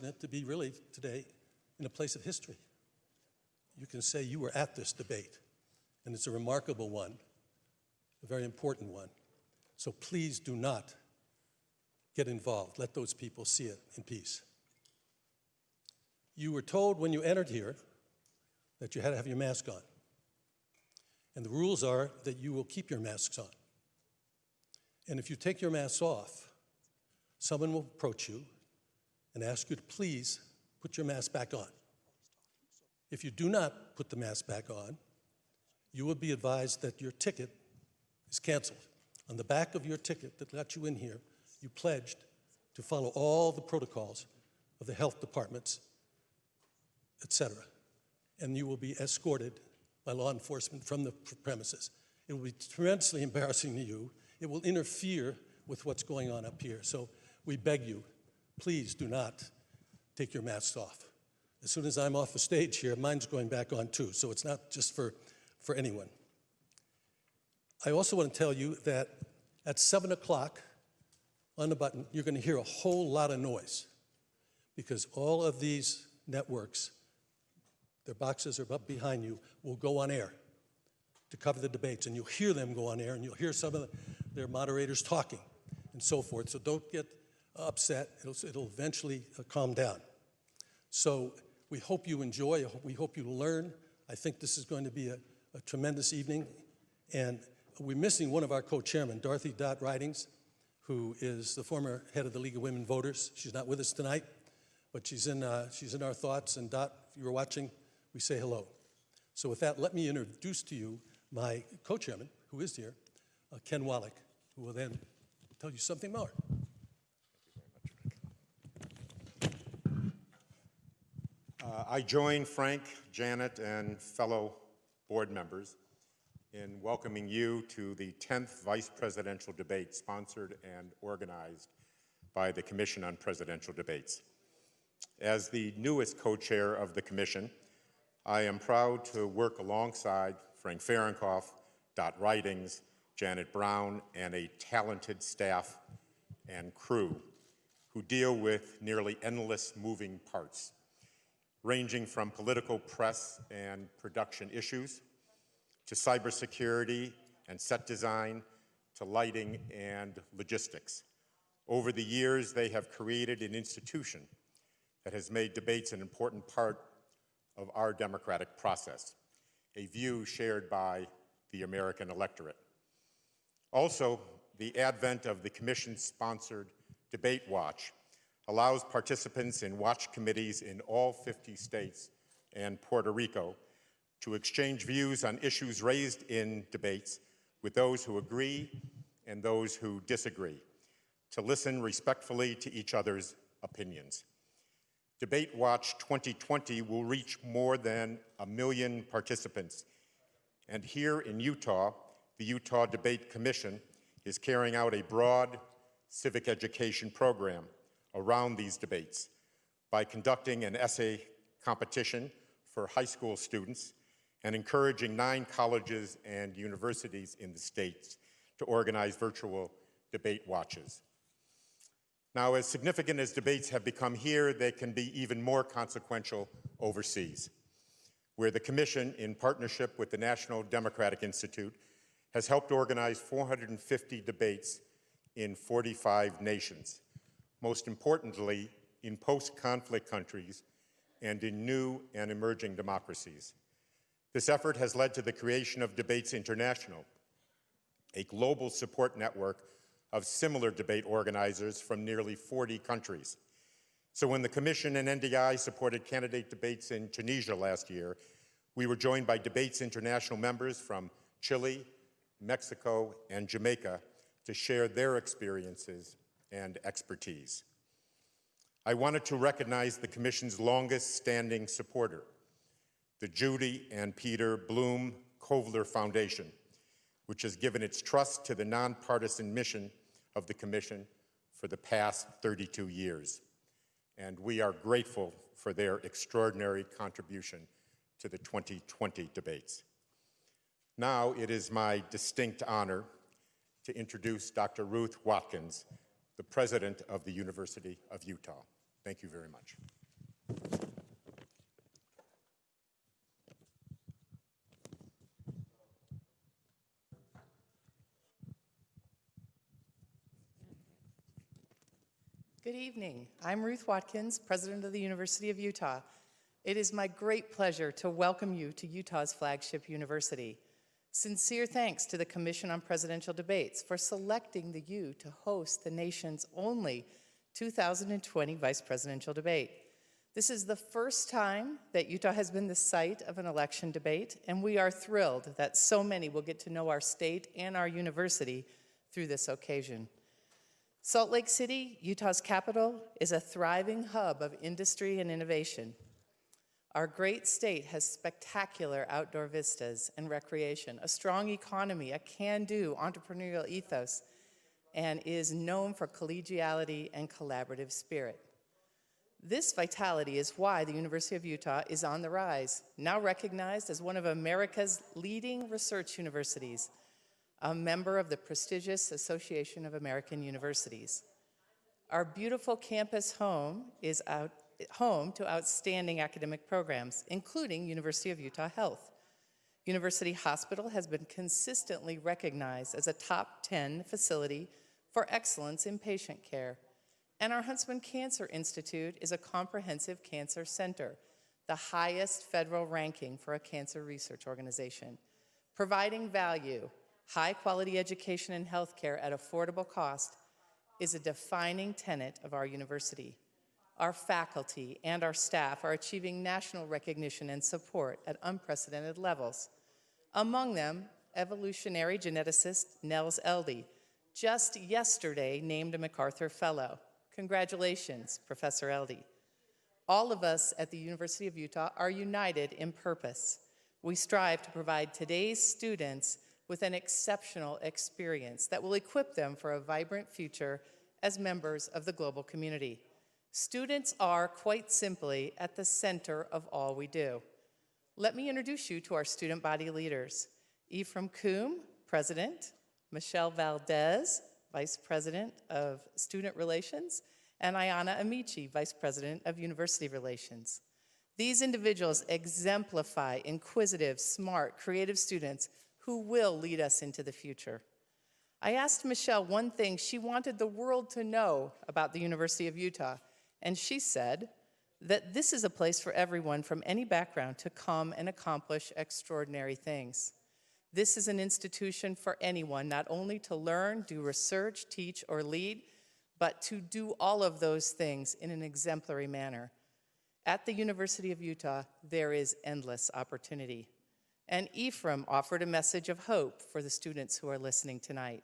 fortunate to be really today in a place of history. You can say you were at this debate, and it's a remarkable one, a very important one. So please do not get involved. Let those people see it in peace. You were told when you entered here that you had to have your mask on. And the rules are that you will keep your masks on. And if you take your masks off, someone will approach you and ask you to please put your mask back on. If you do not put the mask back on, you will be advised that your ticket is canceled. On the back of your ticket that got you in here, you pledged to follow all the protocols of the health departments, et cetera. And you will be escorted by law enforcement from the premises. It will be tremendously embarrassing to you. It will interfere with what's going on up here. So we beg you, please do not take your masks off. As soon as I'm off the stage here, mine's going back on too, so it's not just for anyone. I also want to tell you that at 7 o'clock on the button, you're going to hear a whole lot of noise because all of these networks, their boxes are up behind you, will go on air to cover the debates, and you'll hear them go on air, and you'll hear some of their moderators talking and so forth. So don't get upset. It'll eventually calm down. So we hope you enjoy. We hope you learn. I think this is going to be a tremendous evening. And we're missing one of our co-chairmen, Dorothy Dot Ridings, who is the former head of the League of Women Voters. She's not with us tonight, but she's in our thoughts. And Dot, if you're watching, we say hello. So with that, let me introduce to you my co-chairman, who is here, Ken Wallach, who will then tell you something more. I join Frank, Janet, and fellow board members in welcoming you to the 10th Vice Presidential Debate sponsored and organized by the Commission on Presidential Debates. As the newest co-chair of the Commission, I am proud to work alongside Frank Fahrenkopf, Dot Ridings, Janet Brown, and a talented staff and crew who deal with nearly endless moving parts, ranging from political press and production issues, to cybersecurity and set design, to lighting and logistics. Over the years, they have created an institution that has made debates an important part of our democratic process, a view shared by the American electorate. Also, the advent of the Commission-sponsored Debate Watch allows participants in watch committees in all 50 states and Puerto Rico to exchange views on issues raised in debates with those who agree and those who disagree, to listen respectfully to each other's opinions. Debate Watch 2020 will reach more than 1 million participants. And here in Utah, the Utah Debate Commission is carrying out a broad civic education program around these debates by conducting an essay competition for high school students and encouraging 9 colleges and universities in the states to organize virtual debate watches. Now, as significant as debates have become here, they can be even more consequential overseas, where the Commission, in partnership with the National Democratic Institute, has helped organize 450 debates in 45 nations, most importantly, in post-conflict countries and in new and emerging democracies. This effort has led to the creation of Debates International, a global support network of similar debate organizers from nearly 40 countries. So when the Commission and NDI supported candidate debates in Tunisia last year, we were joined by Debates International members from Chile, Mexico, and Jamaica to share their experiences and expertise. I wanted to recognize the Commission's longest-standing supporter, the Judy and Peter Bloom Kovler Foundation, which has given its trust to the nonpartisan mission of the Commission for the past 32 years. And we are grateful for their extraordinary contribution to the 2020 debates. Now it is my distinct honor to introduce Dr. Ruth Watkins, the President of the University of Utah. Thank you very much. Good evening. I'm Ruth Watkins, President of the University of Utah. It is my great pleasure to welcome you to Utah's flagship university. Sincere thanks to the Commission on Presidential Debates for selecting the U to host the nation's only 2020 vice presidential debate. This is the first time that Utah has been the site of an election debate, and we are thrilled that so many will get to know our state and our university through this occasion. Salt Lake City, Utah's capital, is a thriving hub of industry and innovation. Our great state has spectacular outdoor vistas and recreation, a strong economy, a can-do entrepreneurial ethos, and is known for collegiality and collaborative spirit. This vitality is why the University of Utah is on the rise, now recognized as one of America's leading research universities, a member of the prestigious Association of American Universities. Our beautiful campus home is home to outstanding academic programs, including University of Utah Health. University Hospital has been consistently recognized as a top 10 facility for excellence in patient care. And our Huntsman Cancer Institute is a comprehensive cancer center, the highest federal ranking for a cancer research organization, providing value. High-quality education and healthcare at affordable cost is a defining tenet of our university. Our faculty and our staff are achieving national recognition and support at unprecedented levels. Among them, evolutionary geneticist Nels Elde, just yesterday named a MacArthur Fellow. Congratulations, Professor Elde. All of us at the University of Utah are united in purpose. We strive to provide today's students with an exceptional experience that will equip them for a vibrant future as members of the global community. Students are, quite simply, at the center of all we do. Let me introduce you to our student body leaders. Ephraim Coombe, President, Michelle Valdez, Vice President of Student Relations, and Ayana Amici, Vice President of University Relations. These individuals exemplify inquisitive, smart, creative students who will lead us into the future. I asked Michelle one thing she wanted the world to know about the University of Utah, and she said that this is a place for everyone from any background to come and accomplish extraordinary things. This is an institution for anyone, not only to learn, do research, teach, or lead, but to do all of those things in an exemplary manner. At the University of Utah, there is endless opportunity. And Ephraim offered a message of hope for the students who are listening tonight.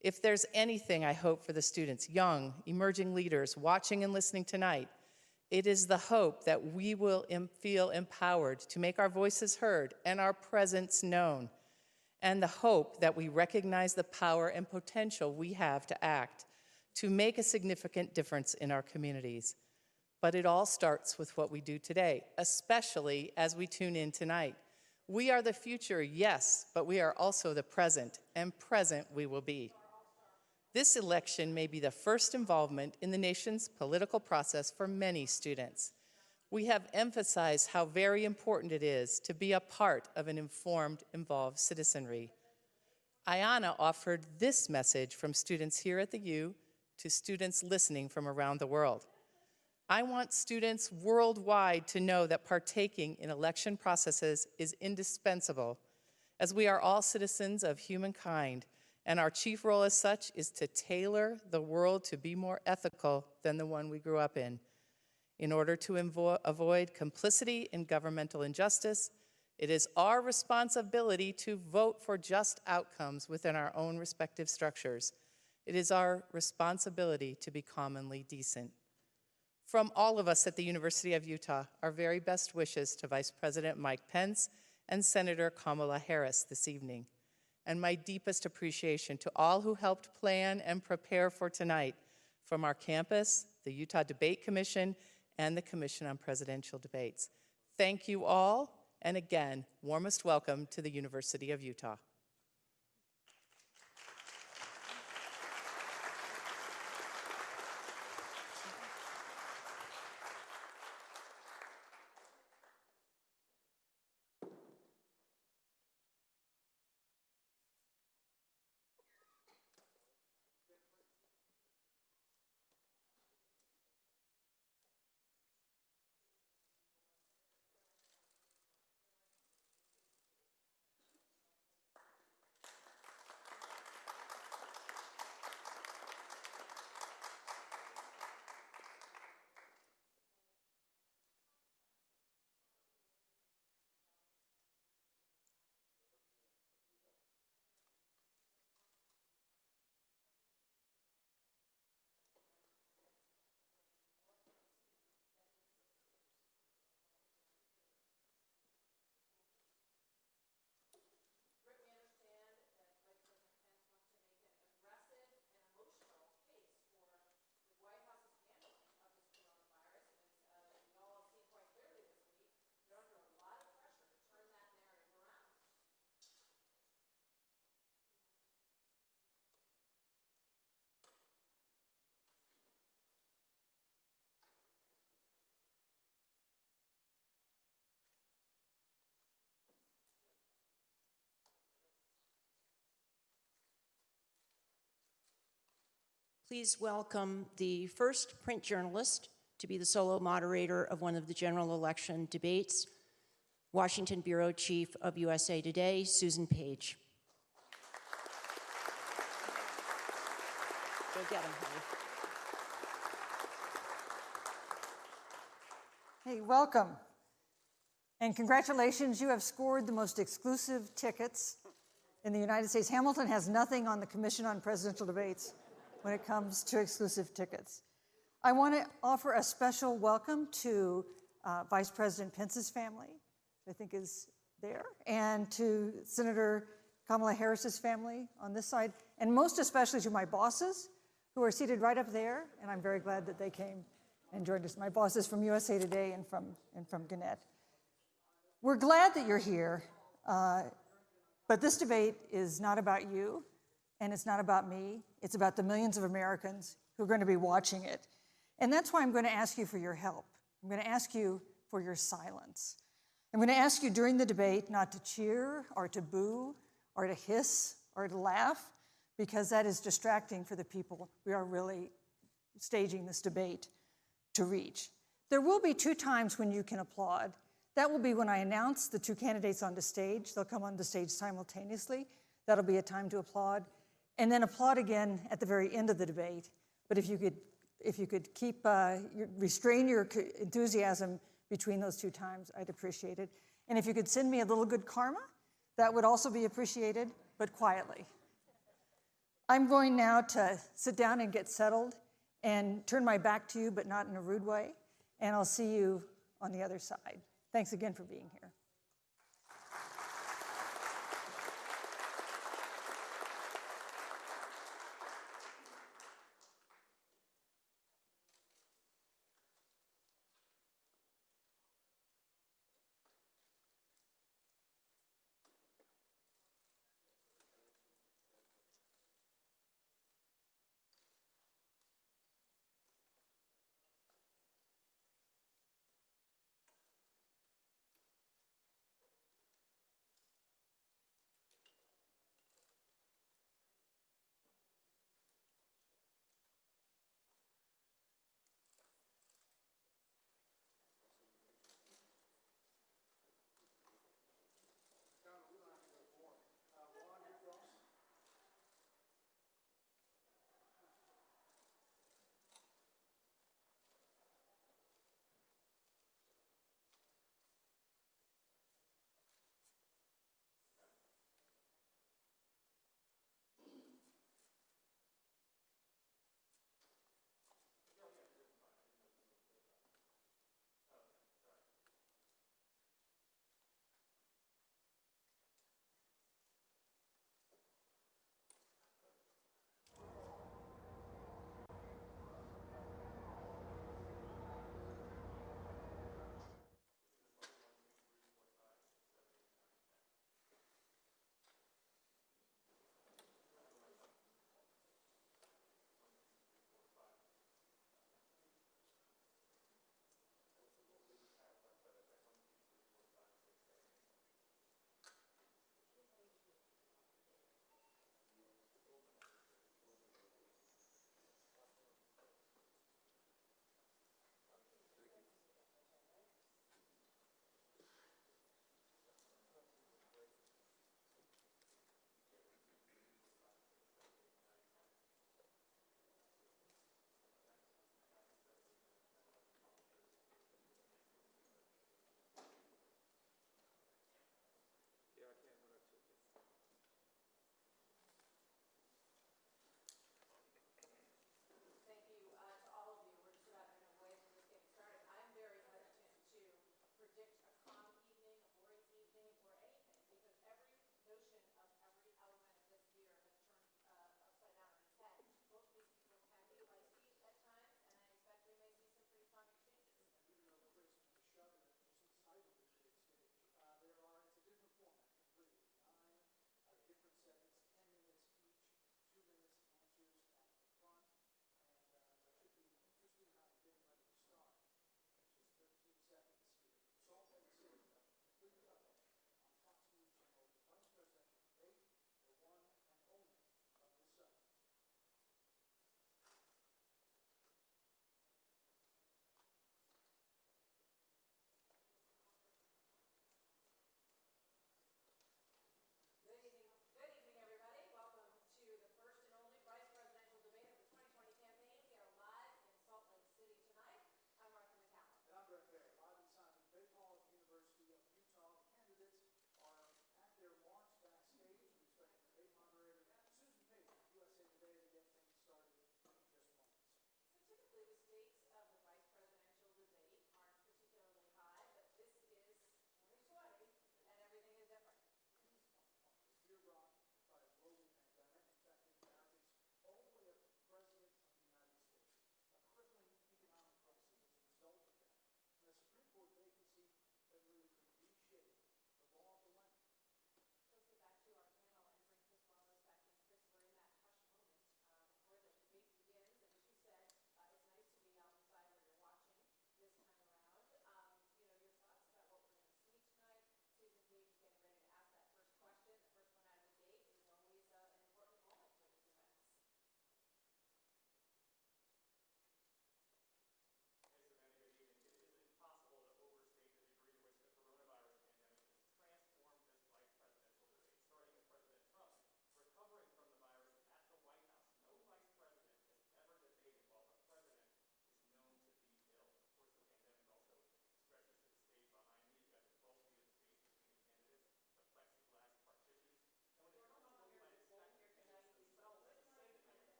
If there's anything I hope for the students, young, emerging leaders watching and listening tonight, it is the hope that we will feel empowered to make our voices heard and our presence known, and the hope that we recognize the power and potential we have to act, to make a significant difference in our communities. But it all starts with what we do today, especially as we tune in tonight. We are the future, yes, but we are also the present, and present we will be. This election may be the first involvement in the nation's political process for many students. We have emphasized how very important it is to be a part of an informed, involved citizenry. Ayana offered this message from students here at the U to students listening from around the world. I want students worldwide to know that partaking in election processes is indispensable, as we are all citizens of humankind, and our chief role as such is to tailor the world to be more ethical than the one we grew up in. In order to avoid complicity in governmental injustice, it is our responsibility to vote for just outcomes within our own respective structures. It is our responsibility to be commonly decent. From all of us at the University of Utah, our very best wishes to Vice President Mike Pence and Senator Kamala Harris this evening, and my deepest appreciation to all who helped plan and prepare for tonight, from our campus, the Utah Debate Commission, and the Commission on Presidential Debates. Thank you all, and again, warmest welcome to the University of Utah. Please welcome the first print journalist to be the solo moderator of one of the general election debates, Washington Bureau Chief of USA Today, Susan Page. Go get him, honey. Hey, welcome. And congratulations, you have scored the most exclusive tickets in the United States. Hamilton has nothing on the Commission on Presidential Debates when it comes to exclusive tickets. I want to offer a special welcome to Vice President Pence's family, I think is there, and to Senator Kamala Harris's family on this side, and most especially to my bosses who are seated right up there, and I'm very glad that they came and joined us. My bosses from USA Today and from Gannett. We're glad that you're here, but this debate is not about you, and it's not about me. It's about the millions of Americans who are going to be watching it. And that's why I'm going to ask you for your help. I'm going to ask you for your silence. I'm going to ask you during the debate not to cheer or to boo or to hiss or to laugh, because that is distracting for the people we are really staging this debate to reach. There will be 2 times when you can applaud. That will be when I announce the 2 candidates on the stage. They'll come on the stage simultaneously. That'll be a time to applaud. And then applaud again at the very end of the debate. But if you could keep, restrain your enthusiasm between those 2 times, I'd appreciate it. And if you could send me a little good karma, that would also be appreciated, but quietly. I'm going now to sit down and get settled and turn my back to you, but not in a rude way. And I'll see you on the other side. Thanks again for being here.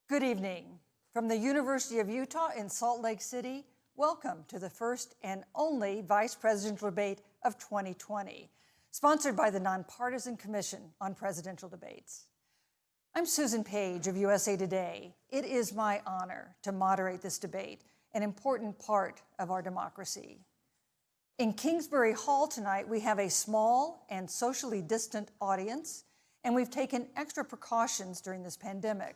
Good evening. From the University of Utah in Salt Lake City, welcome to the first and only Vice Presidential Debate of 2020, sponsored by the Nonpartisan Commission on Presidential Debates. I'm Susan Page of USA Today. It is my honor to moderate this debate, an important part of our democracy. In Kingsbury Hall tonight, we have a small and socially distant audience, and we've taken extra precautions during this pandemic.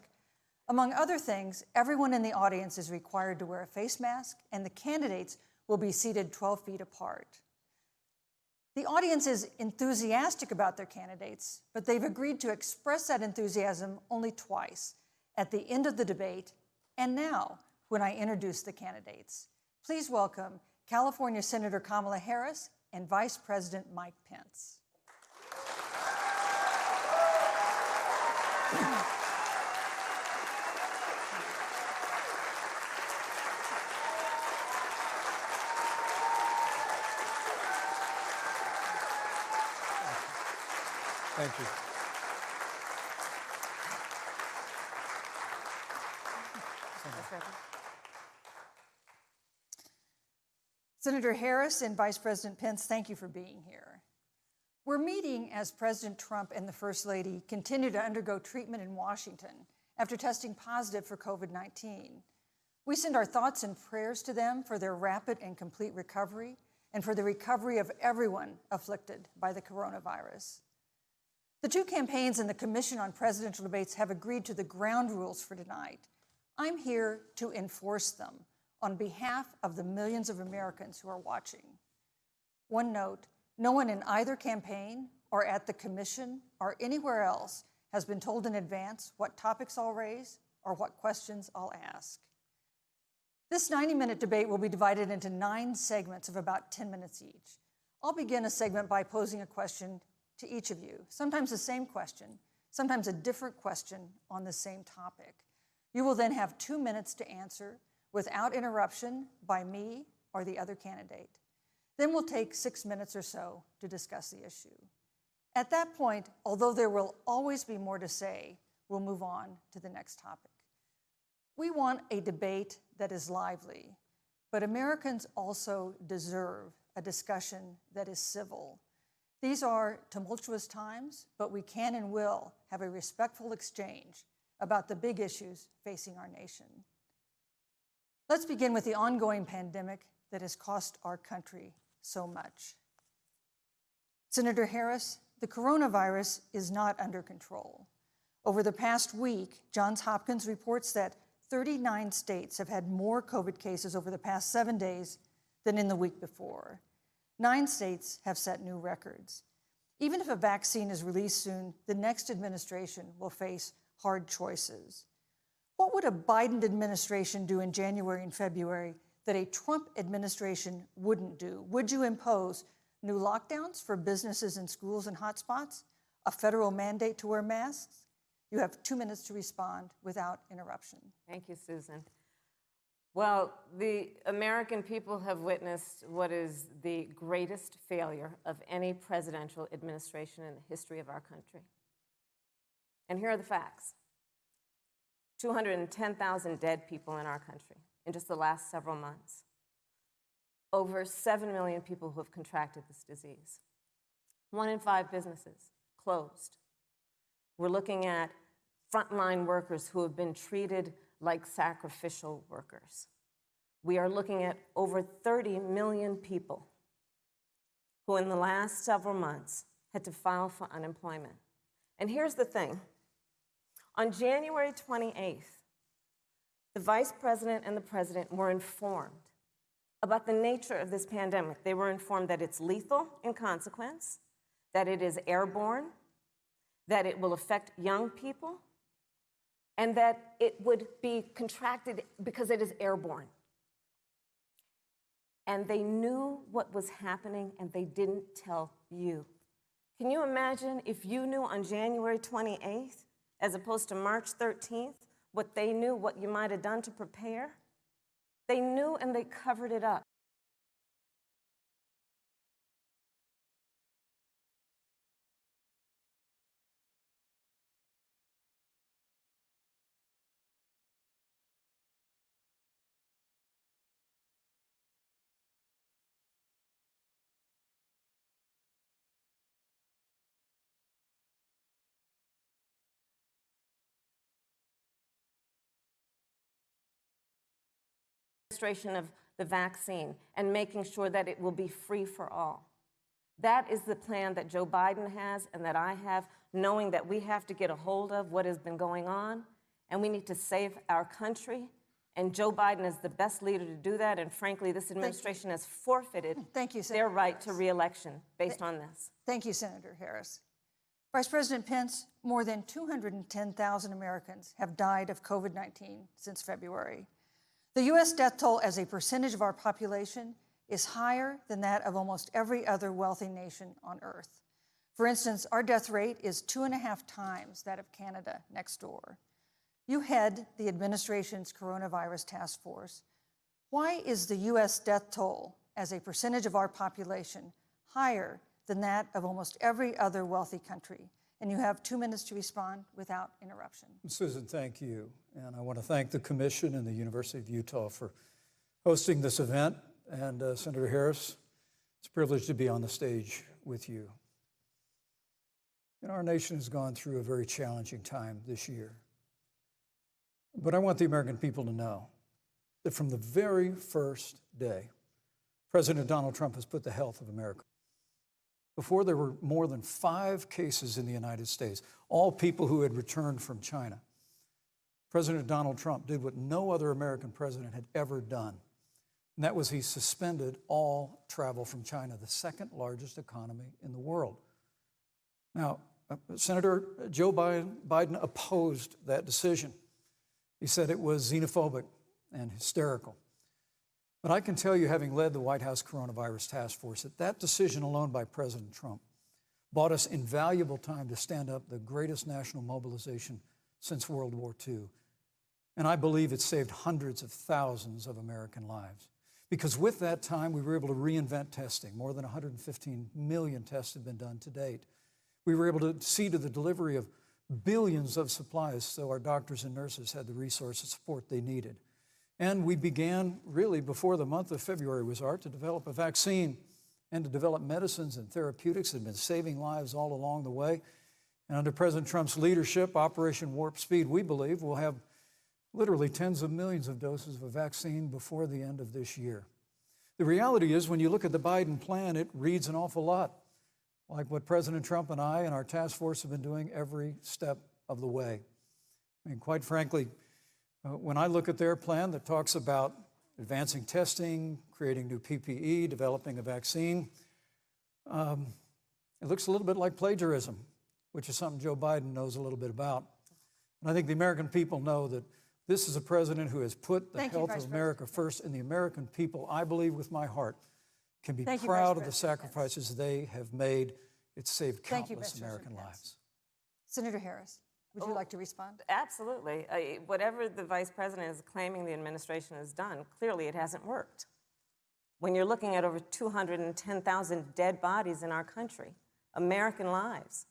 Among other things, everyone in the audience is required to wear a face mask, and the candidates will be seated 12 feet apart. The audience is enthusiastic about their candidates, but they've agreed to express that enthusiasm only twice, at the end of the debate and now when I introduce the candidates. Please welcome California Senator Kamala Harris and Vice President Mike Pence. Thank you. Senator Harris and Vice President Pence, thank you for being here. We're meeting as President Trump and the First Lady continue to undergo treatment in Washington after testing positive for COVID-19. We send our thoughts and prayers to them for their rapid and complete recovery and for the recovery of everyone afflicted by the coronavirus. The two campaigns and the Commission on Presidential Debates have agreed to the ground rules for tonight. I'm here to enforce them on behalf of the millions of Americans who are watching. One note, no one in either campaign or at the Commission or anywhere else has been told in advance what topics I'll raise or what questions I'll ask. This 90-minute debate will be divided into 9 segments of about 10 minutes each. I'll begin a segment by posing a question to each of you, sometimes the same question, sometimes a different question on the same topic. You will then have 2 minutes to answer without interruption by me or the other candidate. Then we'll take 6 minutes or so to discuss the issue. At that point, although there will always be more to say, we'll move on to the next topic. We want a debate that is lively, but Americans also deserve a discussion that is civil. These are tumultuous times, but we can and will have a respectful exchange about the big issues facing our nation. Let's begin with the ongoing pandemic that has cost our country so much. Senator Harris, the coronavirus is not under control. Over the past week, Johns Hopkins reports that 39 states have had more COVID cases over the past 7 days than in the week before. 9 states have set new records. Even if a vaccine is released soon, the next administration will face hard choices. What would a Biden administration do in January and February that a Trump administration wouldn't do? Would you impose new lockdowns for businesses and schools and hotspots? A federal mandate to wear masks? You have 2 minutes to respond without interruption. Thank you, Susan. Well, the American people have witnessed what is the greatest failure of any presidential administration in the history of our country. And here are the facts. 210,000 dead people in our country in just the last several months. Over 7 million people who have contracted this disease. 1 in 5 businesses closed. We're looking at frontline workers who have been treated like sacrificial workers. We are looking at over 30 million people who in the last several months had to file for unemployment. And here's the thing. On January 28th, the Vice President and the President were informed about the nature of this pandemic. They were informed that it's lethal in consequence, that it is airborne, that it will affect young people, and that it would be contracted because it is airborne. And they knew what was happening, and they didn't tell you. Can you imagine if you knew on January 28th, as opposed to March 13th, what they knew, what you might have done to prepare? They knew, and they covered it up. administration of the vaccine and making sure that it will be free for all. That is the plan that Joe Biden has and that I have, knowing that we have to get a hold of what has been going on, and we need to save our country. And Joe Biden is the best leader to do that, and frankly, this administration has forfeited their right to re-election based on this. Thank you, Senator Harris. Vice President Pence, more than 210,000 Americans have died of COVID-19 since February. The U.S. death toll as a percentage of our population is higher than that of almost every other wealthy nation on earth. For instance, our death rate is 2.5 times that of Canada next door. You head the administration's coronavirus task force. Why is the U.S. death toll as a percentage of our population higher than that of almost every other wealthy country? And you have 2 minutes to respond without interruption. Susan, thank you. And I want to thank the Commission and the University of Utah for hosting this event. And Senator Harris, it's a privilege to be on the stage with you. Our nation has gone through a very challenging time this year. But I want the American people to know that from the very first day, President Donald Trump has put the health of America. Before there were more than 5 cases in the United States, all people who had returned from China, President Donald Trump did what no other American president had ever done. And that was he suspended all travel from China, the second largest economy in the world. Now, Senator Joe Biden opposed that decision. He said it was xenophobic and hysterical. But I can tell you, having led the White House Coronavirus Task Force, that decision alone by President Trump bought us invaluable time to stand up the greatest national mobilization since World War II. And I believe it saved hundreds of thousands of American lives. Because with that time, we were able to reinvent testing. More than 115 million tests have been done to date. We were able to see to the delivery of billions of supplies so our doctors and nurses had the resource and support they needed. And we began, really, before the month of February was out, to develop a vaccine and to develop medicines and therapeutics that have been saving lives all along the way. And under President Trump's leadership, Operation Warp Speed, we believe, will have literally tens of millions of doses of a vaccine before the end of this year. The reality is, when you look at the Biden plan, it reads an awful lot like what President Trump and I and our task force have been doing every step of the way. I mean, quite frankly, when I look at their plan that talks about advancing testing, creating new PPE, developing a vaccine, it looks a little bit like plagiarism, which is something Joe Biden knows a little bit about. And I think the American people know that this is a president who has put the health of America first, and the American people, I believe with my heart, can be proud of the sacrifices they have made. It's saved countless American lives. Senator Harris, would you like to respond? Absolutely. Whatever the vice president is claiming the administration has done, clearly it hasn't worked. When you're looking at over 210,000 dead bodies in our country, American lives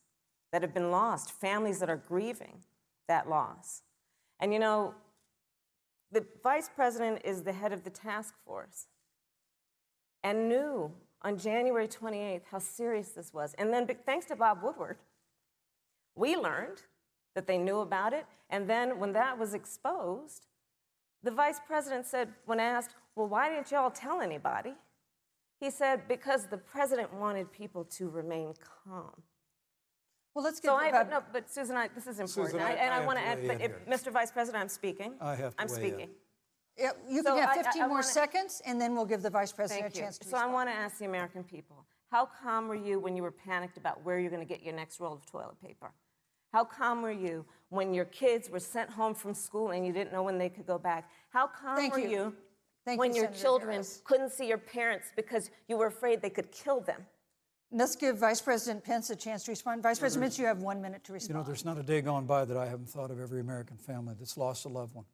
that have been lost, families that are grieving that loss. And you know, the vice president is the head of the task force and knew on January 28th how serious this was. And then thanks to Bob Woodward, we learned that they knew about it. And then when that was exposed, the vice president said, when asked, well, why didn't y'all tell anybody? He said, because the president wanted people to remain calm. Well, let's get no, but Susan, this is important. Susan, I want to add, but Mr. Vice President, I'm speaking. I'm speaking. Yeah, you can have 15 more seconds, and then we'll give the vice president a chance to respond. So I want to ask the American people, how calm were you when you were panicked about where you're going to get your next roll of toilet paper? How calm were you when your kids were sent home from school and you didn't know when they could go back? How calm were you when your children couldn't see your parents because you were afraid they could kill them? Let's give Vice President Pence a chance to respond. Vice President Pence, you have 1 minute to respond. You know, there's not a day gone by that I haven't thought of every American family that's lost a loved one.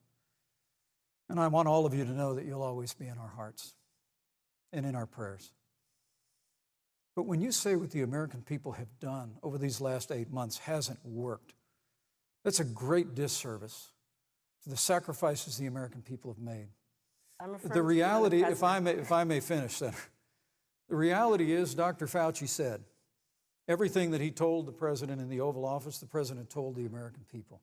And I want all of you to know that you'll always be in our hearts and in our prayers. But when you say what the American people have done over these last 8 months hasn't worked, that's a great disservice to the sacrifices the American people have made. The reality, if I may finish, Senator, the reality is Dr. Fauci said everything that he told the president in the Oval Office, the president told the American people.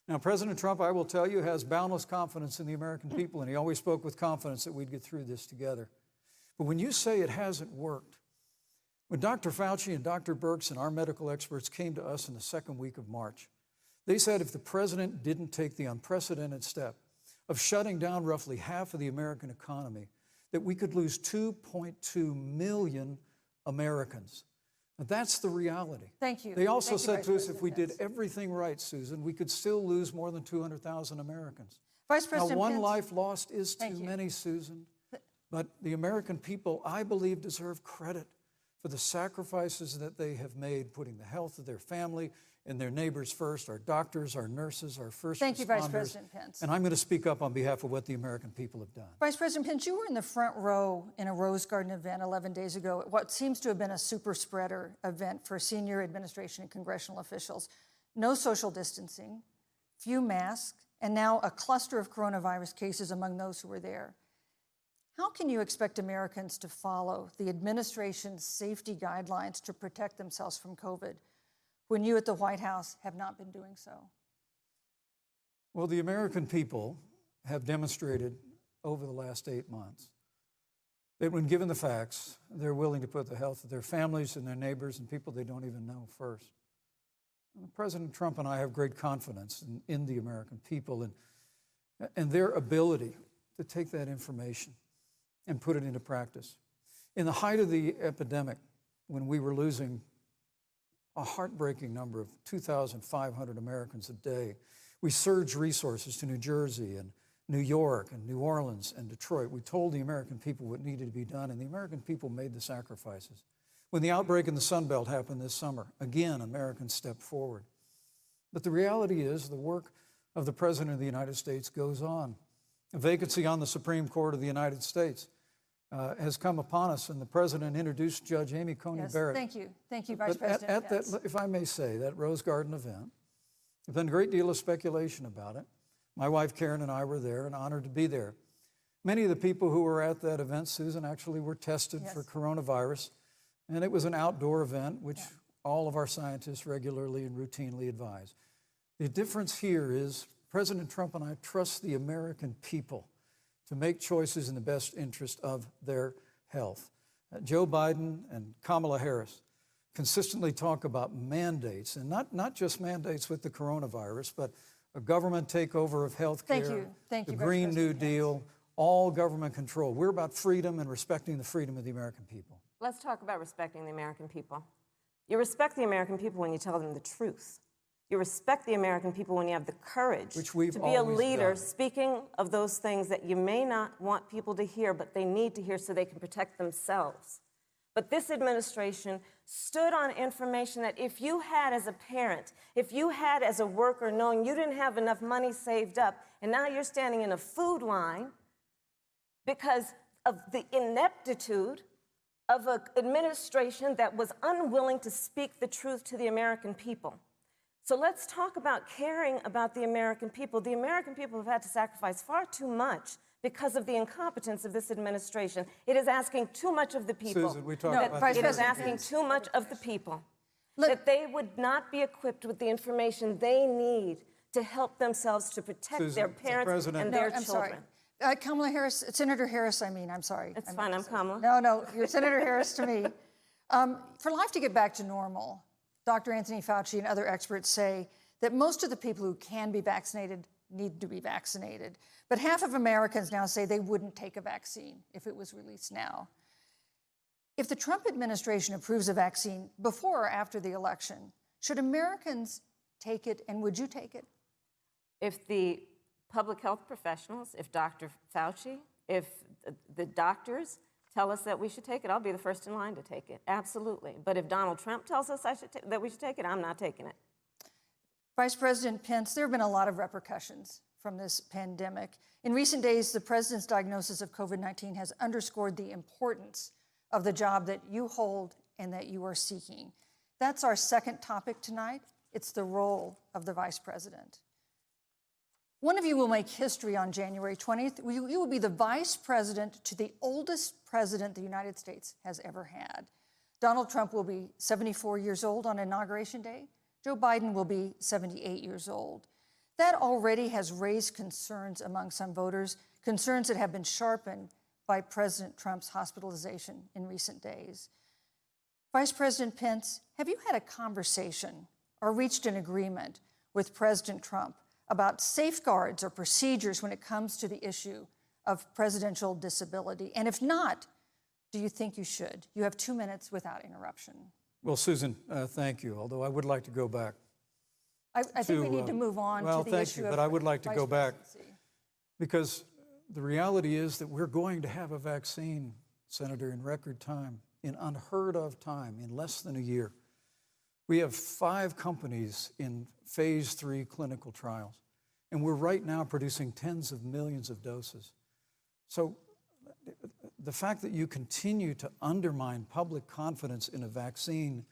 Now, President Trump, I will tell you, has boundless confidence in the American people, and he always spoke with confidence that we'd get through this together. But when you say it hasn't worked, when Dr. Fauci and Dr. Birx and our medical experts came to us in the second week of March, they said if the president didn't take the unprecedented step of shutting down roughly half of the American economy, that we could lose 2.2 million Americans. Now, that's the reality. Thank you. They also Thank you, said Vice to us if President we did Pence. everything right, Susan, we could still lose more than 200,000 Americans. Vice Now, President one Pence. life lost is too Thank you. many, Susan. But the American people, I believe, deserve credit for the sacrifices that they have made, putting the health of their family and their neighbors first, our doctors, our nurses, our first Thank you, Vice responders. President Pence. And I'm going to speak up on behalf of what the American people have done. Vice President Pence, you were in the front row in a Rose Garden event 11 days ago at what seems to have been a super spreader event for senior administration and congressional officials. No social distancing, few masks, and now a cluster of coronavirus cases among those who were there. How can you expect Americans to follow the administration's safety guidelines to protect themselves from COVID when you at the White House have not been doing so? Well, the American people have demonstrated over the last 8 months that when given the facts, they're willing to put the health of their families and their neighbors and people they don't even know first. And President Trump and I have great confidence in the American people and their ability to take that information and put it into practice. In the height of the epidemic, when we were losing a heartbreaking number of 2,500 Americans a day, we surged resources to New Jersey and New York and New Orleans and Detroit. We told the American people what needed to be done, and the American people made the sacrifices. When the outbreak in the Sun Belt happened this summer, again, Americans stepped forward. But the reality is the work of the President of the United States goes on. A vacancy on the Supreme Court of the United States has come upon us, and the President introduced Judge Amy Coney Yes, Barrett. thank you. Thank you, Vice But President at Pence. that, if I may say, that Rose Garden event, there's been a great deal of speculation about it. My wife Karen and I were there and honored to be there. Many of the people who were at that event, Susan, actually were tested for coronavirus, and it was an outdoor event, which all of our scientists regularly and routinely advise. The difference here is President Trump and I trust the American people to make choices in the best interest of their health. Joe Biden and Kamala Harris consistently talk about mandates, and not just mandates with the coronavirus, but a government takeover of health care, Thank you, the Vice Green New President Pence. Deal, all government control. We're about freedom and respecting the freedom of the American people. Let's talk about respecting the American people. You respect the American people when you tell them the truth. You respect the American people when you have the courage Which we've to be a always leader done. speaking of those things that you may not want people to hear, but they need to hear so they can protect themselves. But this administration stood on information that if you had as a parent, if you had as a worker, knowing you didn't have enough money saved up, and now you're standing in a food line because of the ineptitude of an administration that was unwilling to speak the truth to the American people. So let's talk about caring about the American people. The American people have had to sacrifice far too much because of the incompetence of this administration. It is asking too much of the people. Susan, we talked No, about Vice this. It is President asking Pence. too much of the people. Look- That they would not be equipped with the information they need to help themselves to protect Susan, their the parents President- and No, their I'm children. sorry. Kamala Harris, Senator Harris, I'm sorry. It's I meant fine, to I'm say- Kamala. No, you're Senator Harris to me. For life to get back to normal, Dr. Anthony Fauci and other experts say that most of the people who can be vaccinated need to be vaccinated. But half of Americans now say they wouldn't take a vaccine if it was released now. If the Trump administration approves a vaccine before or after the election, should Americans take it, and would you take it? If the public health professionals, if Dr. Fauci, if the doctors tell us that we should take it, I'll be the first in line to take it, absolutely. But if Donald Trump tells us that we should take it, I'm not taking it. Vice President Pence, there have been a lot of repercussions from this pandemic. In recent days, the president's diagnosis of COVID-19 has underscored the importance of the job that you hold and that you are seeking. That's our second topic tonight. It's the role of the vice president. One of you will make history on January 20th. You will be the vice president to the oldest president the United States has ever had. Donald Trump will be 74 years old on Inauguration Day. Joe Biden will be 78 years old. That already has raised concerns among some voters, concerns that have been sharpened by President Trump's hospitalization in recent days. Vice President Pence, have you had a conversation or reached an agreement with President Trump about safeguards or procedures when it comes to the issue of presidential disability? And if not, do you think you should? You have 2 minutes without interruption. Well, Susan, thank you, although I would like to go back. I think we need to move on to the issue of thank you, but I would like to vice go back presidency. because the reality is that we're going to have a vaccine, Senator, in record time, in unheard of time, in less than a year. We have 5 companies in phase 3 clinical trials, and we're right now producing tens of millions of doses. So the fact that you continue to undermine public confidence in a vaccine,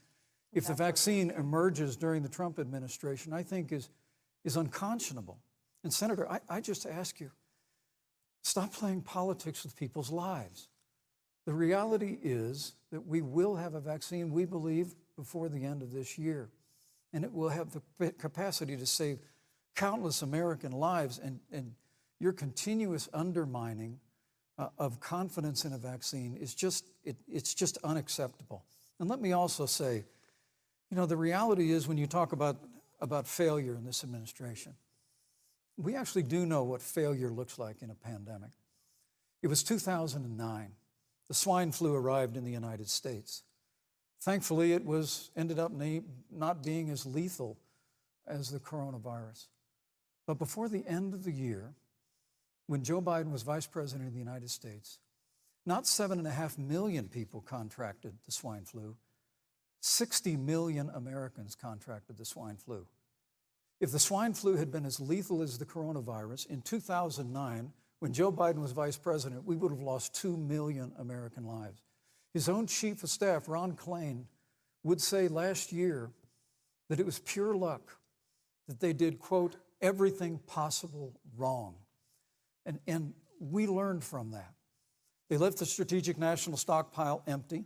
if the vaccine emerges during the Trump administration, I think is unconscionable. And Senator, I just ask you, stop playing politics with people's lives. The reality is that we will have a vaccine, we believe, before the end of this year. And it will have the capacity to save countless American lives. And your continuous undermining of confidence in a vaccine is it's just unacceptable. And let me also say, you know, the reality is when you talk about failure in this administration, we actually do know what failure looks like in a pandemic. It was 2009. The swine flu arrived in the United States. Thankfully, it ended up not being as lethal as the coronavirus. But before the end of the year, when Joe Biden was vice president of the United States, not 7.5 million people contracted the swine flu. 60 million Americans contracted the swine flu. If the swine flu had been as lethal as the coronavirus, in 2009, when Joe Biden was vice president, we would have lost 2 million American lives. His own chief of staff, Ron Klain, would say last year that it was pure luck that they did, quote, everything possible wrong. And we learned from that. They left the strategic national stockpile empty.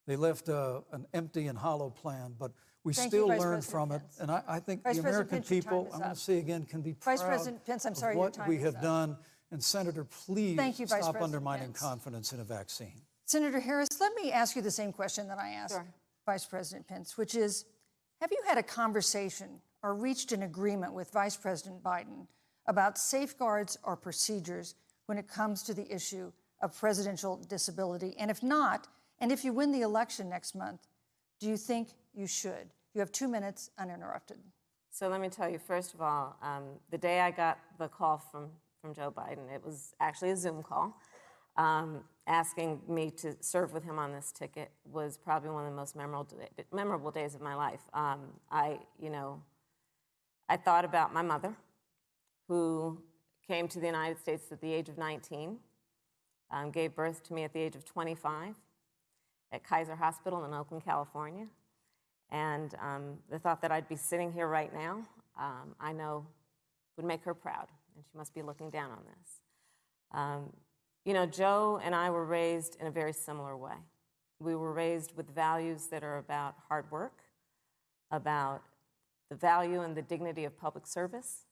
They left an empty and hollow plan, but we still learned from it. And I think the American people, I'm going to say again, can be proud of what we have done. And Senator, please stop undermining confidence in a vaccine. Senator Harris, let me ask you the same question that I asked Vice President Pence, which is, have you had a conversation or reached an agreement with Vice President Biden about safeguards or procedures when it comes to the issue of presidential disability? And if not, and if you win the election next month, do you think you should? You have 2 minutes uninterrupted. So let me tell you, first of all, the day I got the call from Joe Biden, it was actually a Zoom call, asking me to serve with him on this ticket was probably one of the most memorable days of my life. I thought about my mother, who came to the United States at the age of 19, gave birth to me at the age of 25 at Kaiser Hospital in Oakland, California. And the thought that I'd be sitting here right now, I know would make her proud, and she must be looking down on this. Joe and I were raised in a very similar way. We were raised with values that are about hard work, about the value and the dignity of public service,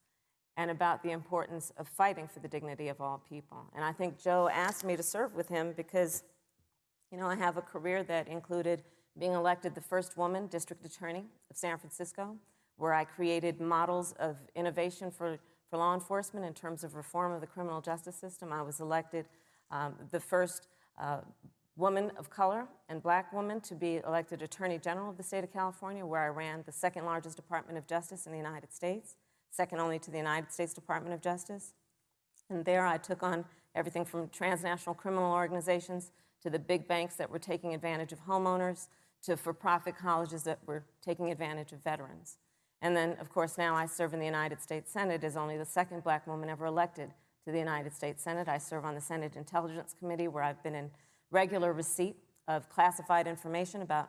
and about the importance of fighting for the dignity of all people. And I think Joe asked me to serve with him because, I have a career that included being elected the first woman district attorney of San Francisco, where I created models of innovation for law enforcement in terms of reform of the criminal justice system. I was elected the first woman of color and black woman to be elected Attorney General of the state of California, where I ran the second largest Department of Justice in the United States, second only to the United States Department of Justice. And there I took on everything from transnational criminal organizations to the big banks that were taking advantage of homeowners to for-profit colleges that were taking advantage of veterans. And then, of course, now I serve in the United States Senate as only the second black woman ever elected to the United States Senate. I serve on the Senate Intelligence Committee, where I've been in regular receipt of classified information about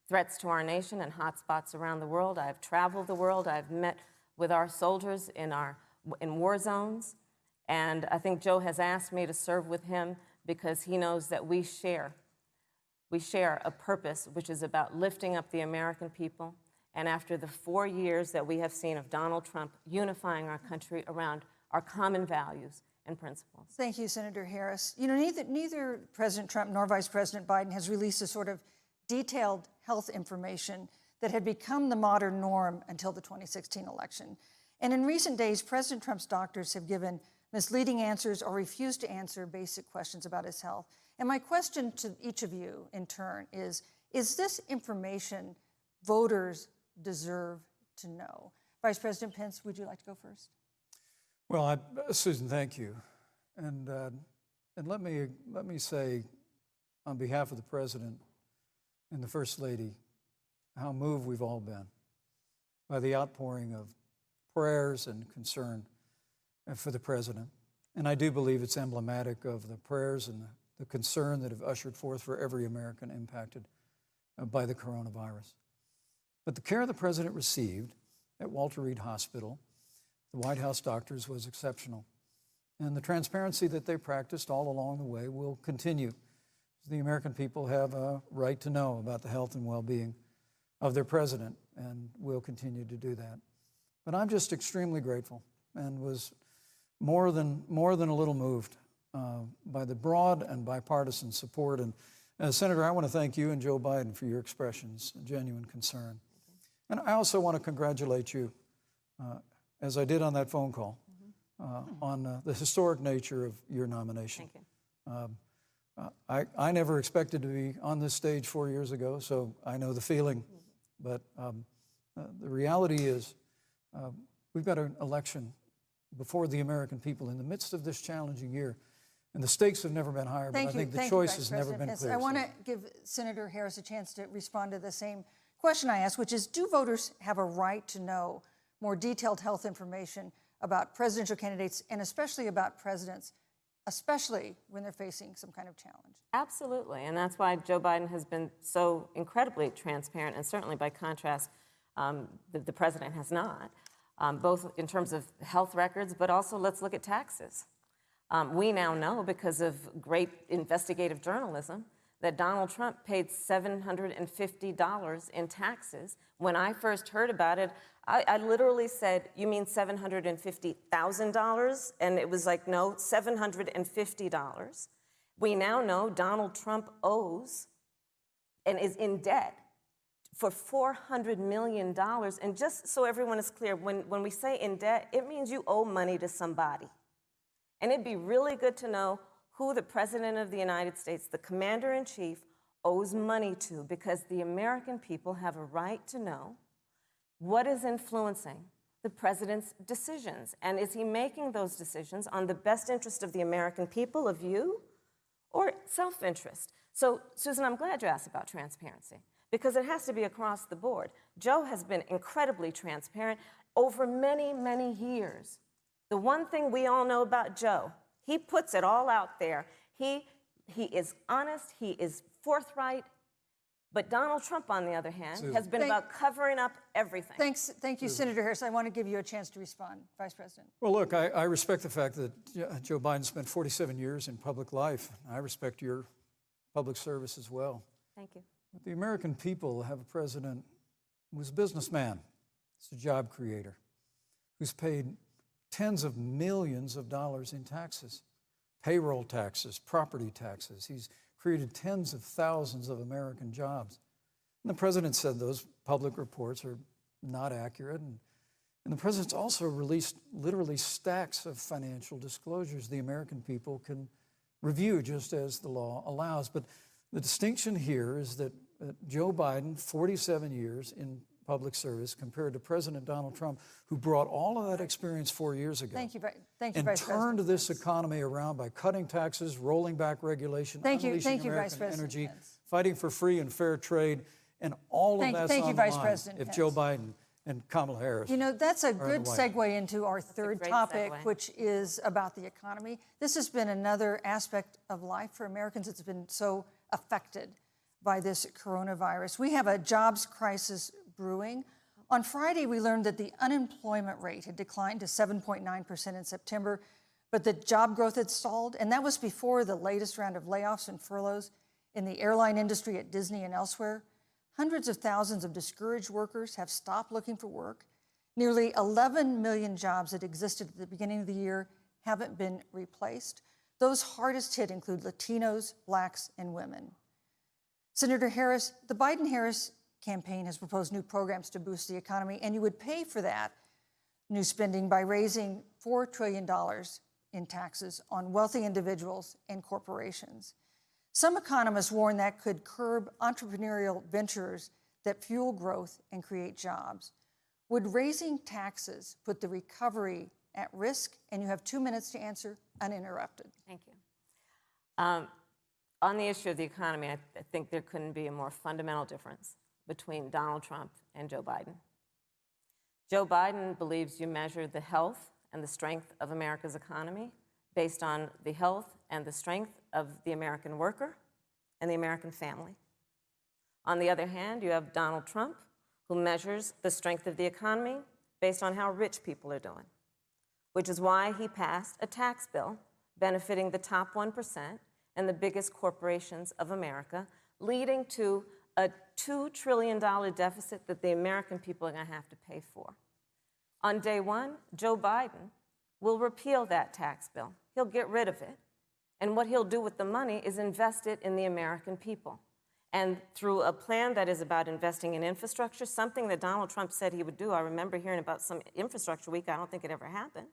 threats to our nation and hotspots around the world. I've traveled the world. I've met with our soldiers in war zones. And I think Joe has asked me to serve with him because he knows that we share a purpose which is about lifting up the American people and after the 4 years that we have seen of Donald Trump unifying our country around our common values and principles. Thank you, Senator Harris. You know, neither President Trump nor Vice President Biden has released a sort of detailed health information that had become the modern norm until the 2016 election. And in recent days, President Trump's doctors have given misleading answers or refused to answer basic questions about his health. And my question to each of you in turn is this information voters deserve to know? Vice President Pence, would you like to go first? Well, Susan, thank you. And let me say, on behalf of the President and the First Lady, how moved we've all been by the outpouring of prayers and concern for the President. And I do believe it's emblematic of the prayers and the concern that have ushered forth for every American impacted by the coronavirus. But the care the President received at Walter Reed Hospital, the White House doctors, was exceptional. And the transparency that they practiced all along the way will continue. The American people have a right to know about the health and well-being of their President, and will continue to do that. But I'm just extremely grateful and was more than a little moved by the broad and bipartisan support. And Senator, I want to thank you and Joe Biden for your expressions of genuine concern. And I also want to congratulate you, as I did on that phone call, on the historic nature of your nomination. Thank you. I never expected to be on this stage 4 years ago, so I know the feeling. But the reality is we've got an election before the American people in the midst of this challenging year. And the stakes have never been higher, but I think the choice has never been clearer. I want to give Senator Harris a chance to respond to the same question I asked, which is, do voters have a right to know more detailed health information about presidential candidates and especially about presidents, especially when they're facing some kind of challenge? Absolutely, and that's why Joe Biden has been so incredibly transparent, and certainly by contrast, the president has not, both in terms of health records, but also let's look at taxes. We now know, because of great investigative journalism, that Donald Trump paid $750 in taxes. When I first heard about it, I literally said, "You mean $750,000? And it was like, no, $750. We now know Donald Trump owes and is in debt for $400 million. And just so everyone is clear, when we say in debt, it means you owe money to somebody. And it'd be really good to know who the President of the United States, the Commander-in-Chief, owes money to, because the American people have a right to know what is influencing the President's decisions. And is he making those decisions on the best interest of the American people, of you, or self-interest? So, Susan, I'm glad you asked about transparency, because it has to be across the board. Joe has been incredibly transparent over many, many years. The one thing we all know about Joe, he puts it all out there. He is honest, he is forthright. But Donald Trump, on the other hand, has been about covering up everything. Thank you, Senator Harris. I want to give you a chance to respond, Vice President. Well, look, I respect the fact that Joe Biden spent 47 years in public life. I respect your public service as well. Thank you. But the American people have a president who's a businessman, he's a job creator, who's paid tens of millions of dollars in taxes, payroll taxes, property taxes. He's created tens of thousands of American jobs. And the president said those public reports are not accurate. And the president's also released literally stacks of financial disclosures the American people can review just as the law allows. But the distinction here is that Joe Biden, 47 years in public service, compared to President Donald Trump, who brought all of that experience 4 years ago. Thank you, Vice President. And turned this economy around by cutting taxes, rolling back regulation, unleashing American Vice energy, Pence. Fighting for free and fair trade, and all of that's on the Vice line President if Pence. Joe Biden and Kamala Harris. You know, that's a in good the White segue into our third great topic, segue. which is about the economy. This has been another aspect of life for Americans that's been so affected by this coronavirus. We have a jobs crisis brewing. On Friday, we learned that the unemployment rate had declined to 7.9% in September, but the job growth had stalled, and that was before the latest round of layoffs and furloughs in the airline industry at Disney and elsewhere. Hundreds of thousands of discouraged workers have stopped looking for work. Nearly 11 million jobs that existed at the beginning of the year haven't been replaced. Those hardest hit include Latinos, Blacks, and women. Senator Harris, the Biden-Harris campaign has proposed new programs to boost the economy, and you would pay for that new spending by raising $4 trillion in taxes on wealthy individuals and corporations. Some economists warn that could curb entrepreneurial ventures that fuel growth and create jobs. Would raising taxes put the recovery at risk? And you have 2 minutes to answer uninterrupted. Thank you. On the issue of the economy, I think there couldn't be a more fundamental difference between Donald Trump and Joe Biden. Joe Biden believes you measure the health and the strength of America's economy based on the health and the strength of the American worker and the American family. On the other hand, you have Donald Trump, who measures the strength of the economy based on how rich people are doing, which is why he passed a tax bill benefiting the top 1% and the biggest corporations of America, leading to a $2 trillion deficit that the American people are going to have to pay for. On day one, Joe Biden will repeal that tax bill. He'll get rid of it. And what he'll do with the money is invest it in the American people. And through a plan that is about investing in infrastructure, something that Donald Trump said he would do. I remember hearing about some infrastructure week. I don't think it ever happened.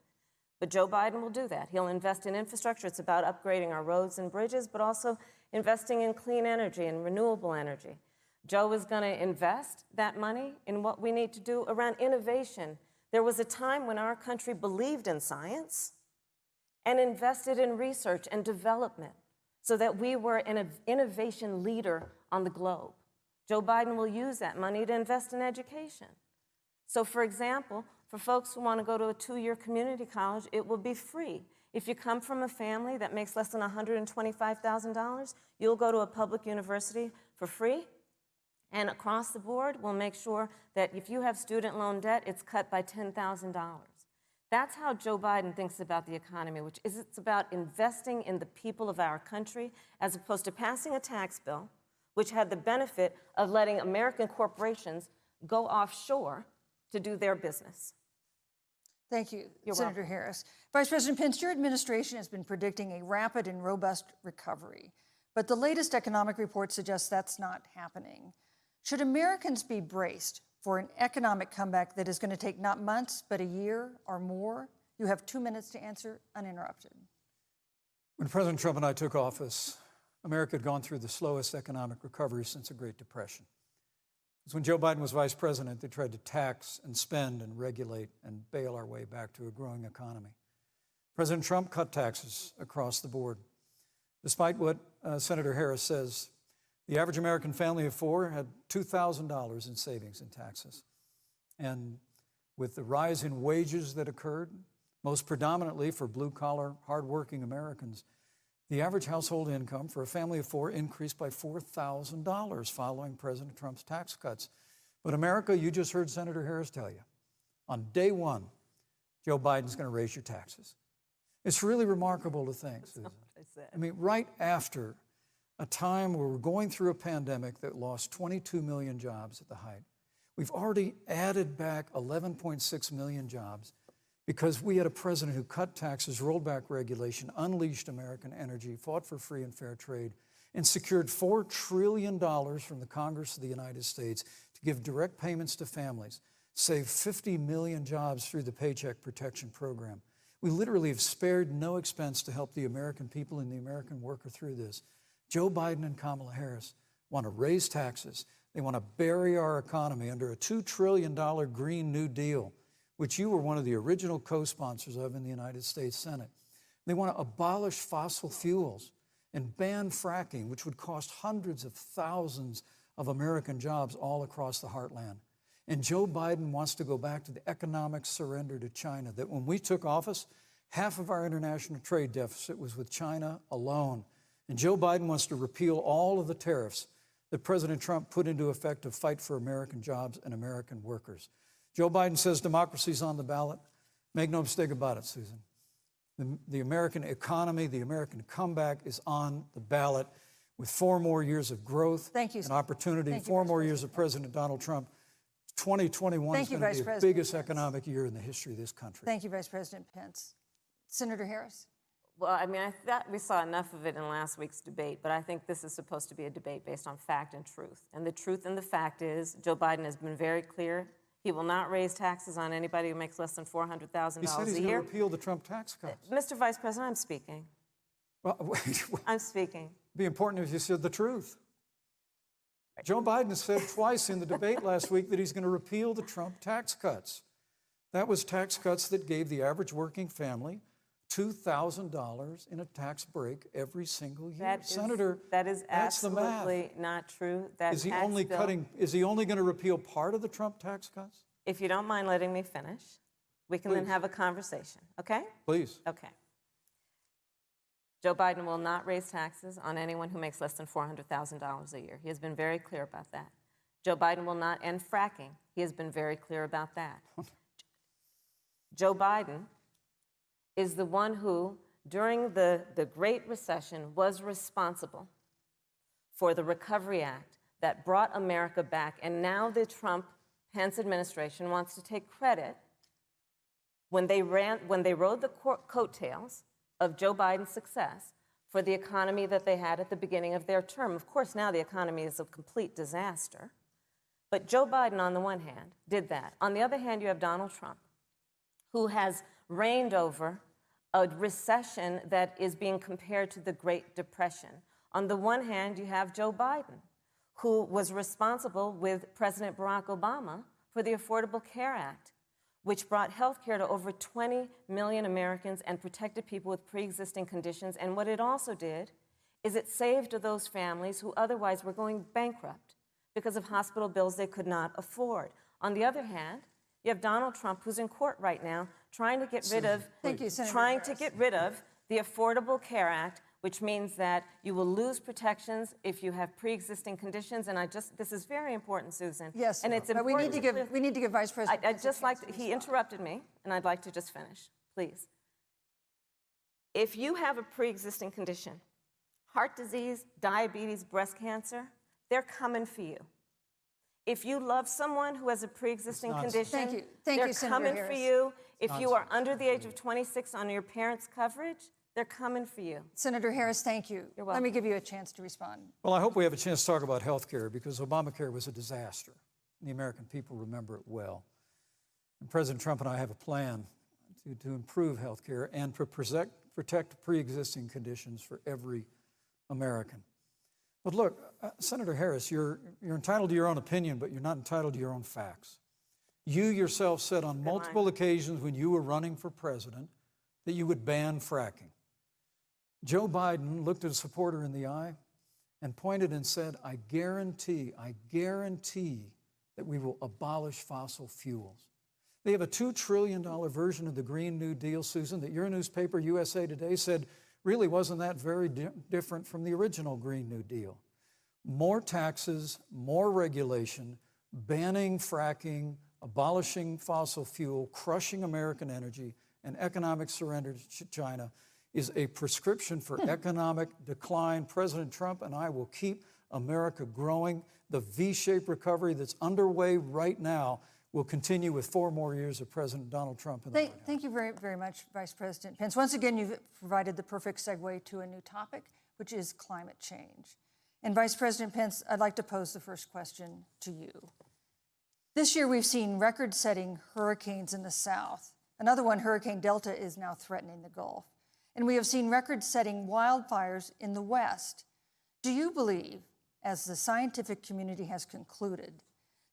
But Joe Biden will do that. He'll invest in infrastructure. It's about upgrading our roads and bridges, but also investing in clean energy and renewable energy. Joe is going to invest that money in what we need to do around innovation. There was a time when our country believed in science and invested in research and development so that we were an innovation leader on the globe. Joe Biden will use that money to invest in education. So, for example, for folks who want to go to a 2-year community college, it will be free. If you come from a family that makes less than $125,000, you'll go to a public university for free. And across the board, we'll make sure that if you have student loan debt, it's cut by $10,000. That's how Joe Biden thinks about the economy, which is it's about investing in the people of our country as opposed to passing a tax bill, which had the benefit of letting American corporations go offshore to do their business. Thank you, You're Senator welcome. Harris. Vice President Pence, your administration has been predicting a rapid and robust recovery, but the latest economic report suggests that's not happening. Should Americans be braced for an economic comeback that is going to take not months, but a year or more? You have 2 minutes to answer uninterrupted. When President Trump and I took office, America had gone through the slowest economic recovery since the Great Depression. Because when Joe Biden was vice president, they tried to tax and spend and regulate and bail our way back to a growing economy. President Trump cut taxes across the board. Despite what Senator Harris says, the average American family of 4 had $2,000 in savings in taxes. And with the rise in wages that occurred, most predominantly for blue-collar, hardworking Americans, the average household income for a family of 4 increased by $4,000 following President Trump's tax cuts. But America, you just heard Senator Harris tell you, on day one, Joe Biden's going to raise your taxes. It's really remarkable to think, Susan. I mean, right after a time where we're going through a pandemic that lost 22 million jobs at the height, we've already added back 11.6 million jobs because we had a president who cut taxes, rolled back regulation, unleashed American energy, fought for free and fair trade, and secured $4 trillion from the Congress of the United States to give direct payments to families, saved 50 million jobs through the Paycheck Protection Program. We literally have spared no expense to help the American people and the American worker through this. Joe Biden and Kamala Harris want to raise taxes. They want to bury our economy under a $2 trillion Green New Deal, which you were one of the original co-sponsors of in the United States Senate. They want to abolish fossil fuels and ban fracking, which would cost hundreds of thousands of American jobs all across the heartland. And Joe Biden wants to go back to the economic surrender to China, that when we took office, half of our international trade deficit was with China alone. And Joe Biden wants to repeal all of the tariffs that President Trump put into effect to fight for American jobs and American workers. Joe Biden says democracy's on the ballot. Make no mistake about it, Susan. The American economy, the American comeback is on the ballot. with 4 more years of growth Thank you. and opportunity, Thank you, 4 Vice more years of President Donald Trump, 2021 Thank is you, going to Vice be the President biggest Pence. economic year in the history of this country. Thank you, Vice President Pence. Senator Harris. Well, I mean, I thought we saw enough of it in last week's debate, but I think this is supposed to be a debate based on fact and truth. And the truth and the fact is, Joe Biden has been very clear. He will not raise taxes on anybody who makes less than $400,000 He said he's a going to year. repeal the Trump tax cuts. Mr. Vice President, I'm speaking. Well, wait, I'm speaking. it'd be important if you said the truth. Joe Biden said twice in the debate last week that he's going to repeal the Trump tax cuts. That was tax cuts that gave the average working family $2,000 in a tax break every single year. Senator, that is that's the math. absolutely not true. That Is he tax only bill- is he only going to repeal part of the Trump tax cuts? If you don't mind letting me finish, we can then Please. have a conversation, okay? Please. Okay. Joe Biden will not raise taxes on anyone who makes less than $400,000 a year. He has been very clear about that. Joe Biden will not end fracking. He has been very clear about that. Joe Biden is the one who, during the Great Recession, was responsible for the Recovery Act that brought America back. And now the Trump-Pence administration wants to take credit when they rode the coattails of Joe Biden's success for the economy that they had at the beginning of their term. Of course, now the economy is a complete disaster. But Joe Biden, on the one hand, did that. On the other hand, you have Donald Trump, who has reigned over a recession that is being compared to the Great Depression. On the one hand, you have Joe Biden, who was responsible with President Barack Obama for the Affordable Care Act, which brought health care to over 20 million Americans and protected people with pre-existing conditions. And what it also did is it saved those families who otherwise were going bankrupt because of hospital bills they could not afford. On the other hand, you have Donald Trump, who's in court right now, trying to get rid of the Affordable Care Act, which means that you will lose protections if you have pre-existing conditions. And this is very important, Susan. Yes, and it's but we need to give Vice President. I'd just like to, he interrupted me, and I'd like to just finish, please. If you have a pre-existing condition, heart disease, diabetes, breast cancer, they're coming for you. If you love someone who has a pre-existing condition, they're coming for you. If you are under the age of 26 on your parents' coverage, they're coming for you. Senator Harris, thank you. You're welcome. Let me give you a chance to respond. Well, I hope we have a chance to talk about health care because Obamacare was a disaster. The American people remember it well. And President Trump and I have a plan to improve health care and to protect pre-existing conditions for every American. But look, Senator Harris, you're entitled to your own opinion, but you're not entitled to your own facts. You yourself said on multiple occasions when you were running for president that you would ban fracking. Joe Biden looked at a supporter in the eye and pointed and said, I guarantee that we will abolish fossil fuels. They have a $2 trillion version of the Green New Deal, Susan, that your newspaper, USA Today, said really wasn't that very different from the original Green New Deal. More taxes, more regulation, banning fracking, abolishing fossil fuel, crushing American energy, and economic surrender to China is a prescription for economic decline. President Trump and I will keep America growing. The V-shaped recovery that's underway right now will continue with 4 more years of President Donald Trump in the White House. Thank you very, very much, Vice President Pence. Once again, you've provided the perfect segue to a new topic, which is climate change. And Vice President Pence, I'd like to pose the first question to you. This year, we've seen record-setting hurricanes in the South. Another one, Hurricane Delta, is now threatening the Gulf. And we have seen record-setting wildfires in the West. Do you believe, as the scientific community has concluded,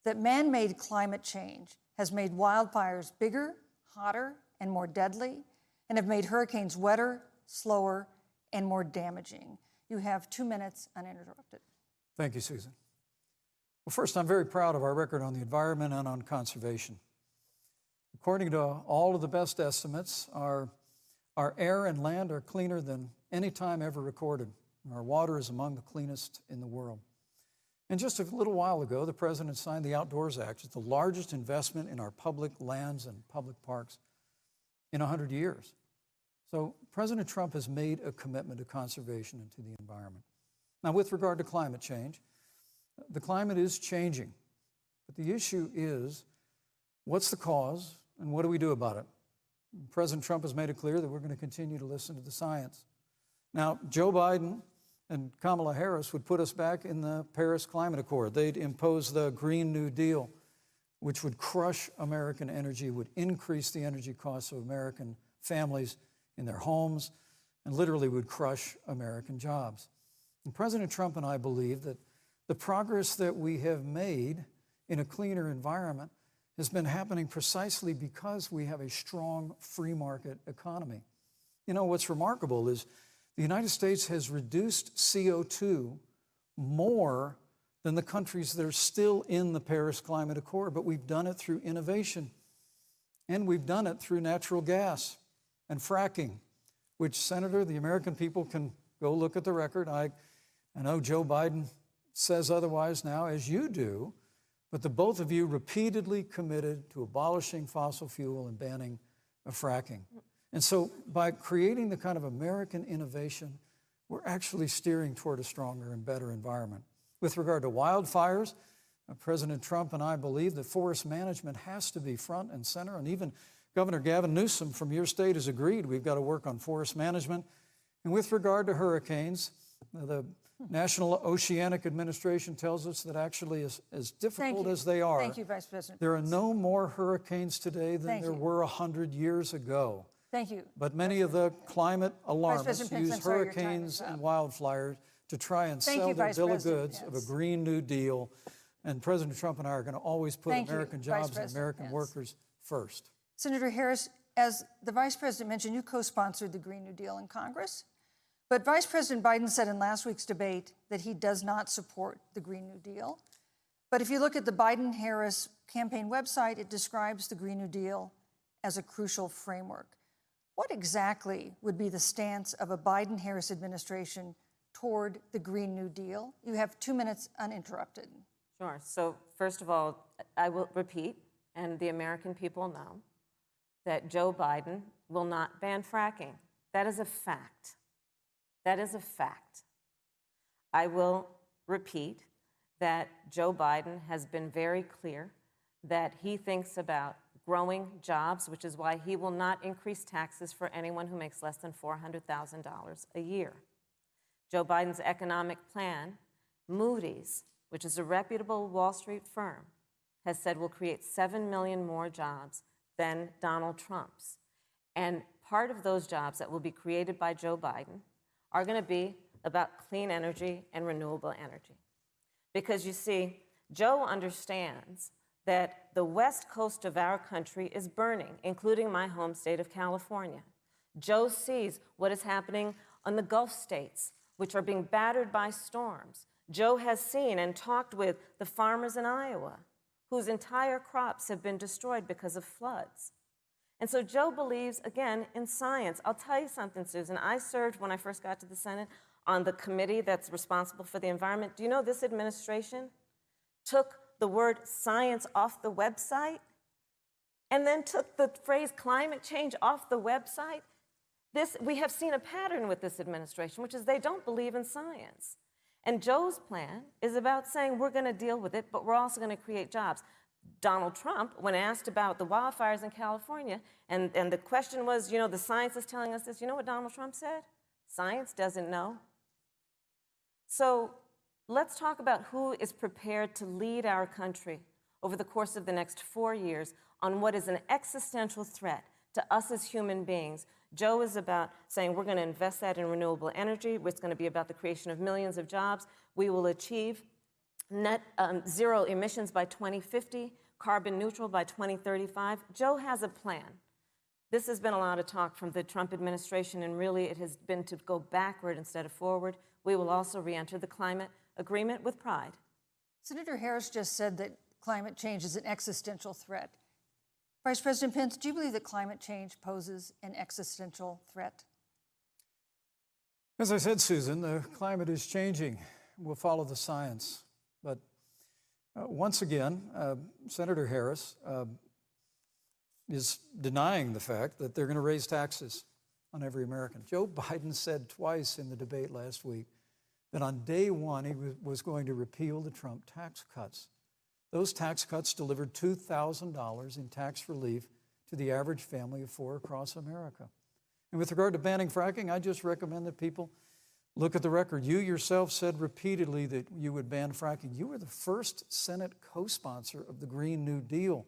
that man-made climate change has made wildfires bigger, hotter, and more deadly, and have made hurricanes wetter, slower, and more damaging? You have 2 minutes uninterrupted. Thank you, Susan. Well, first, I'm very proud of our record on the environment and on conservation. According to all of the best estimates, our air and land are cleaner than any time ever recorded. Our water is among the cleanest in the world. And just a little while ago, the President signed the Outdoors Act. It's the largest investment in our public lands and public parks in 100 years. So President Trump has made a commitment to conservation and to the environment. Now, with regard to climate change, the climate is changing, but the issue is, what's the cause and what do we do about it? President Trump has made it clear that we're going to continue to listen to the science. Now, Joe Biden and Kamala Harris would put us back in the Paris Climate Accord. They'd impose the Green New Deal, which would crush American energy, would increase the energy costs of American families in their homes, and literally would crush American jobs. And President Trump and I believe that the progress that we have made in a cleaner environment has been happening precisely because we have a strong free market economy. You know, what's remarkable is the United States has reduced CO2 more than the countries that are still in the Paris Climate Accord, but we've done it through innovation, and we've done it through natural gas and fracking, which, Senator, the American people can go look at the record. I know Joe Biden says otherwise now, as you do, but the both of you repeatedly committed to abolishing fossil fuel and banning fracking. And so by creating the kind of American innovation, we're actually steering toward a stronger and better environment. With regard to wildfires, President Trump and I believe that forest management has to be front and center, and even Governor Gavin Newsom from your state has agreed we've got to work on forest management. And with regard to hurricanes, the National Oceanic Administration tells us that actually as difficult as they are, Thank you, Vice President. there are no more hurricanes today than there were 100 years ago. Thank you. But many of the climate alarmists Pence, use I'm sorry, your time hurricanes is up. and wildfires to try and Thank sell you, their Vice bill of President goods of Pence. a Green New Deal. And President Trump and I are going to always put Thank you, American Vice jobs and President American Pence. workers first. Senator Harris, as the Vice President mentioned, you co-sponsored the Green New Deal in Congress. But Vice President Biden said in last week's debate that he does not support the Green New Deal. But if you look at the Biden-Harris campaign website, it describes the Green New Deal as a crucial framework. What exactly would be the stance of a Biden-Harris administration toward the Green New Deal? You have 2 minutes uninterrupted. Sure. So first of all, I will repeat, and the American people know, that Joe Biden will not ban fracking. That is a fact. That is a fact. I will repeat that Joe Biden has been very clear that he thinks about growing jobs, which is why he will not increase taxes for anyone who makes less than $400,000 a year. Joe Biden's economic plan, Moody's, which is a reputable Wall Street firm, has said will create 7 million more jobs than Donald Trump's. And part of those jobs that will be created by Joe Biden are going to be about clean energy and renewable energy. Because you see, Joe understands that the west coast of our country is burning, including my home state of California. Joe sees what is happening on the Gulf states, which are being battered by storms. Joe has seen and talked with the farmers in Iowa, whose entire crops have been destroyed because of floods. And so Joe believes, again, in science. I'll tell you something, Susan. I served, when I first got to the Senate, on the committee that's responsible for the environment. Do you know this administration took the word science off the website and then took the phrase climate change off the website? We have seen a pattern with this administration, which is they don't believe in science. And Joe's plan is about saying we're going to deal with it, but we're also going to create jobs. Donald Trump, when asked about the wildfires in California, and the question was, you know, the science is telling us this, you know what Donald Trump said? Science doesn't know. So let's talk about who is prepared to lead our country over the course of the next 4 years on what is an existential threat to us as human beings. Joe is about saying we're going to invest that in renewable energy. It's going to be about the creation of millions of jobs. We will achieve net zero emissions by 2050, carbon neutral by 2035. Joe has a plan. This has been a lot of talk from the Trump administration, and really it has been to go backward instead of forward. We will also re-enter the climate agreement with pride. Senator Harris just said that climate change is an existential threat. Vice President Pence, do you believe that climate change poses an existential threat? As I said, Susan, the climate is changing. We'll follow the science. But once again, Senator Harris is denying the fact that they're going to raise taxes on every American. Joe Biden said twice in the debate last week that on day one he was going to repeal the Trump tax cuts. Those tax cuts delivered $2,000 in tax relief to the average family of four across America. And with regard to banning fracking, I just recommend that people look at the record. You yourself said repeatedly that you would ban fracking. You were the first Senate co-sponsor of the Green New Deal.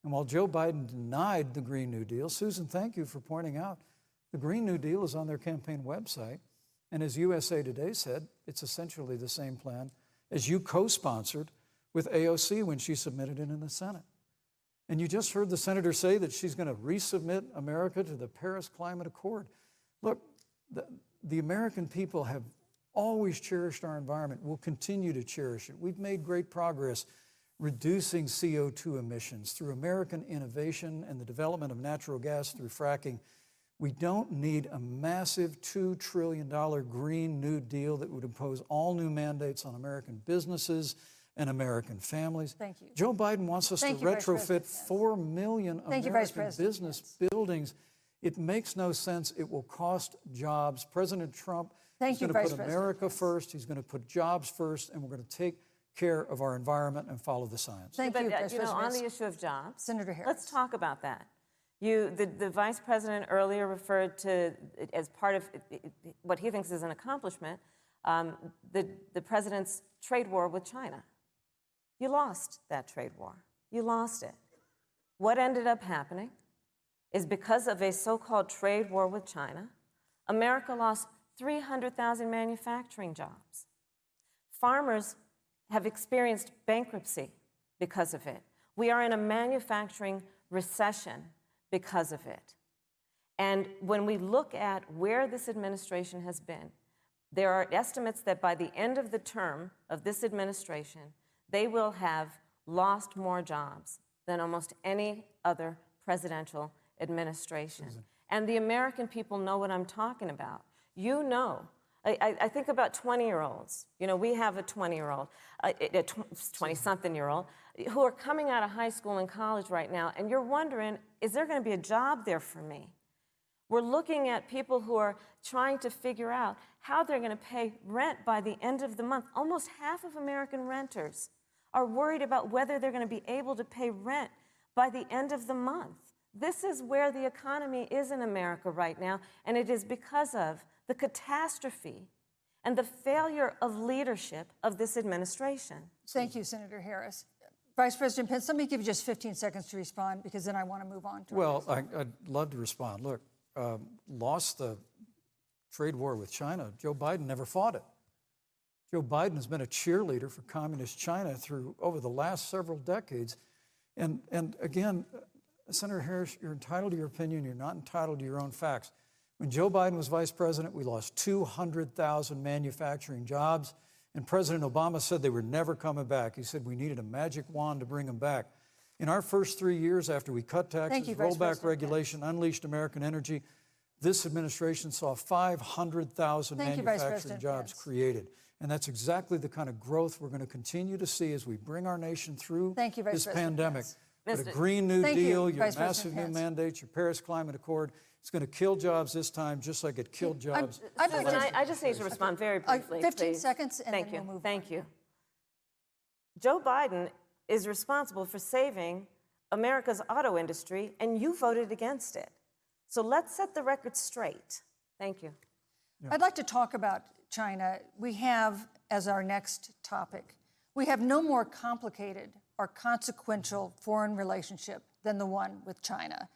And while Joe Biden denied the Green New Deal, Susan, thank you for pointing out, the Green New Deal is on their campaign website. And as USA Today said, it's essentially the same plan as you co-sponsored with AOC when she submitted it in the Senate. And you just heard the senator say that she's going to resubmit America to the Paris Climate Accord. Look, the American people have always cherished our environment. We'll continue to cherish it. We've made great progress reducing CO2 emissions through American innovation and the development of natural gas through fracking. We don't need a massive $2 trillion Green New Deal that would impose all new mandates on American businesses and American families. Thank you. Joe Biden wants us to retrofit 4 million American business buildings. It makes no sense. It will cost jobs. President Trump is going to put America first. He's going to put jobs first, and we're going to take care of our environment and follow the science. Thank you, Vice President. On the issue of jobs, Senator Harris. Let's talk about that. The Vice President earlier referred to, as part of what he thinks is an accomplishment, the President's trade war with China. You lost that trade war. You lost it. What ended up happening is because of a so-called trade war with China, America lost 300,000 manufacturing jobs. Farmers have experienced bankruptcy because of it. We are in a manufacturing recession because of it. And when we look at where this administration has been, there are estimates that by the end of the term of this administration, they will have lost more jobs than almost any other presidential administration. And the American people know what I'm talking about. You know, I think about 20-year-olds. You know, we have a 20-year-old, a 20-something-year-old, who are coming out of high school and college right now, and you're wondering, is there going to be a job there for me? We're looking at people who are trying to figure out how they're going to pay rent by the end of the month. Almost half of American renters are worried about whether they're going to be able to pay rent by the end of the month. This is where the economy is in America right now, and it is because of the catastrophe and the failure of leadership of this administration. Thank you, Senator Harris. Vice President Pence, let me give you just 15 seconds to respond, because then I want to move on to I'd love to respond. Look, lost the trade war with China. Joe Biden never fought it. Joe Biden has been a cheerleader for communist China through over the last several decades. And again, Senator Harris, you're entitled to your opinion. You're not entitled to your own facts. When Joe Biden was vice president, we lost 200,000 manufacturing jobs, and President Obama said they were never coming back. He said we needed a magic wand to bring them back. In our first 3 years after we cut taxes, rolled back regulation, unleashed American energy, this administration saw 500,000 manufacturing jobs created. And that's exactly the kind of growth we're going to continue to see as we bring our nation through this pandemic. But a Green New Deal, your massive new mandates, your Paris Climate Accord, it's going to kill jobs this time, just like it killed jobs. I just need to respond very briefly, 15 seconds, and then we'll move on. Thank you. Joe Biden is responsible for saving America's auto industry, and you voted against it. So let's set the record straight. Thank you. I'd like to talk about China. We have, as our next topic, we have no more complicated or consequential foreign relationship than the one with China.